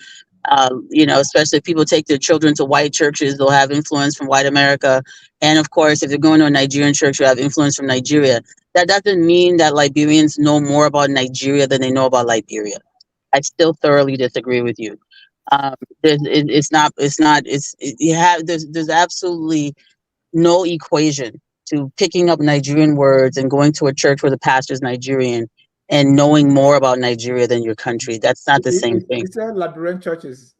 especially if people take their children to white churches, they'll have influence from white America. And of course, if they're going to a Nigerian church, you'll have influence from Nigeria. That doesn't mean that Liberians know more about Nigeria than they know about Liberia. I still thoroughly disagree with you. There's absolutely no equation to picking up Nigerian words and going to a church where the pastor's Nigerian and knowing more about Nigeria than your country. That's not the same thing. He said Liberian churches,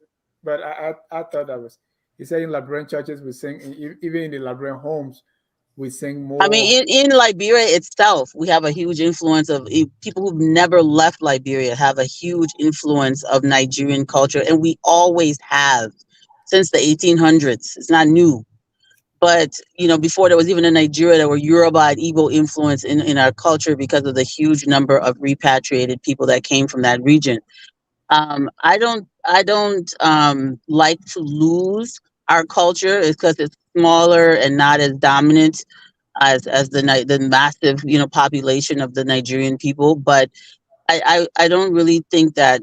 but I thought that was, he said in Liberian churches we sing, even in the Liberian homes, we sing more. I mean, in Liberia itself, we have a huge influence of people who've never left Liberia have a huge influence of Nigerian culture. And we always have since the 1800s. It's not new. But, before there was even a Nigeria, there were Yoruba and Igbo influence in our culture because of the huge number of repatriated people that came from that region. I don't like to lose our culture because it's smaller and not as dominant as the massive, population of the Nigerian people. But I don't really think that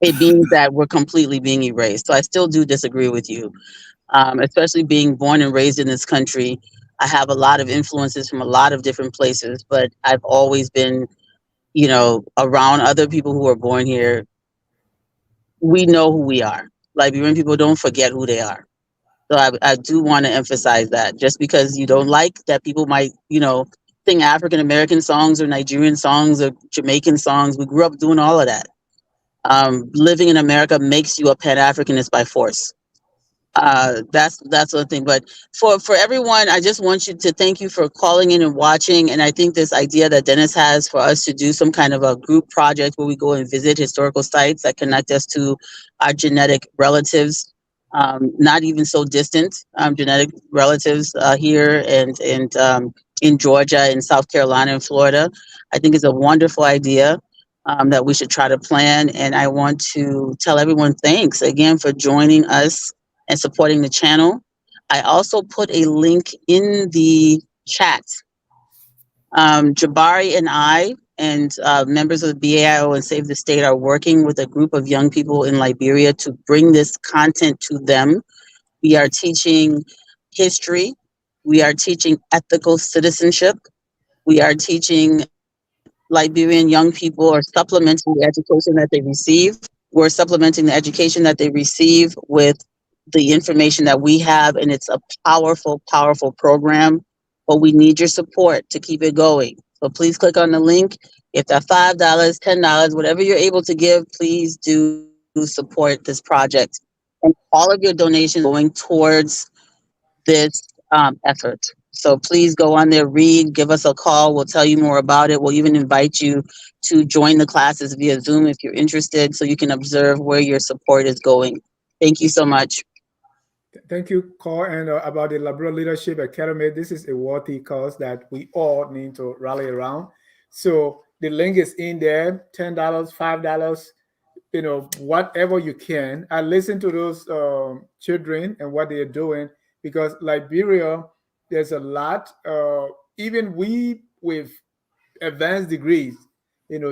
it means that we're completely being erased. So I still do disagree with you. Especially being born and raised in this country. I have a lot of influences from a lot of different places, but I've always been, around other people who are born here. We know who we are. Liberian people don't forget who they are. So I do want to emphasize that. Just because you don't like that people might, sing African American songs or Nigerian songs or Jamaican songs. We grew up doing all of that. Living in America makes you a Pan-Africanist by force. That's the thing. But for everyone, I just want you to thank you for calling in and watching. And I think this idea that Dennis has for us to do some kind of a group project where we go and visit historical sites that connect us to our genetic relatives, not even so distant genetic relatives here and in Georgia, in South Carolina, and Florida, I think is a wonderful idea. That we should try to plan. And I want to tell everyone thanks again for joining us and supporting the channel. I also put a link in the chat. Jabari and I and members of the BAIO and Save the State are working with a group of young people in Liberia to bring this content to them. We are teaching history. We are teaching ethical citizenship. We are teaching Liberian young people or supplementing the education that they receive. We're supplementing the education that they receive with the information that we have, and it's a powerful, powerful program. But we need your support to keep it going. So please click on the link. If that's $5, $10, whatever you're able to give, please do support this project. And all of your donations going towards this effort. So please go on there, read, give us a call. We'll tell you more about it. We'll even invite you to join the classes via Zoom if you're interested, so you can observe where your support is going. Thank you so much. Thank you, Cole. And about the Liberal Leadership Academy, this is a worthy cause that we all need to rally around. So the link is in there, $10, $5, whatever you can. I listen to those children and what they're doing, because Liberia, there's a lot, even we with advanced degrees,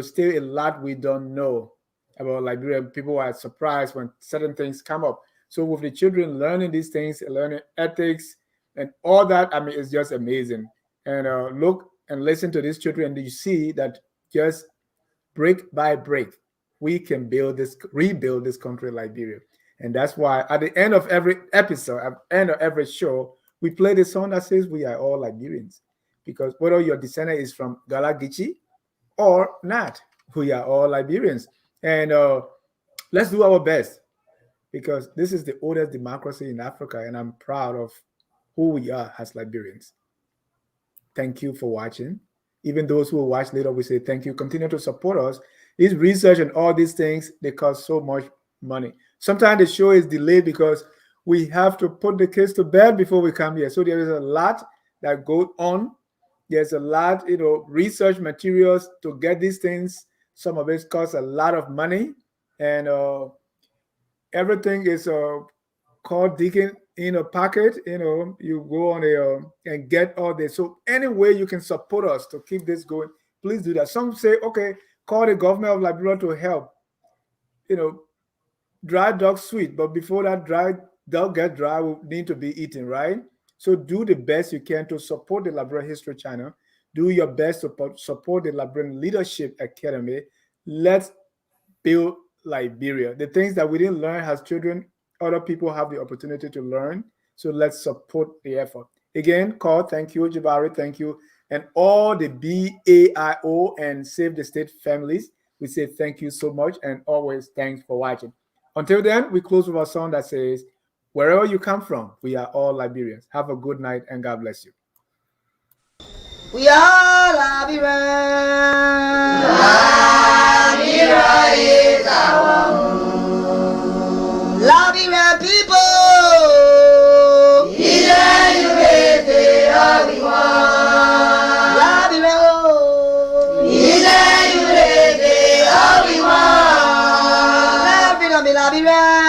still a lot we don't know about Liberia. People are surprised when certain things come up. So with the children learning these things, learning ethics and all that, I mean, it's just amazing. And look and listen to these children, and you see that just brick by brick, we can rebuild this country, Liberia. And that's why at the end of every episode, at the end of every show, we play the song that says we are all Liberians. Because whether your descendant is from Gullah Geechee or not, we are all Liberians. And let's do our best, because this is the oldest democracy in Africa, and I'm proud of who we are as Liberians. Thank you for watching. Even those who will watch later, we say thank you. Continue to support us. This research and all these things, they cost so much money. Sometimes the show is delayed because we have to put the kids to bed before we come here. So there is a lot that goes on. There's a lot, research materials to get these things. Some of it costs a lot of money, and everything is called digging in a pocket. You go on and get all this. So any way you can support us to keep this going, please do that. Some say, okay, call the government of Liberia to help. Dry dog sweet, but before that dry dog get dry, will need to be eaten, right? So do the best you can to support the Liberia History Channel. Do your best to support the Liberian Leadership Academy. Let's build Liberia. The things that we didn't learn as children, other people have the opportunity to learn. So let's support the effort. Again, Call, thank you. Jabari, thank you. And all the BAIO and Save the State families, we say thank you so much, and always thanks for watching. Until then, we close with a song that says, wherever you come from, we are all Liberians. Have a good night, and God bless you. We are Liberians. Liberia is our home. Liberian people. Liberia.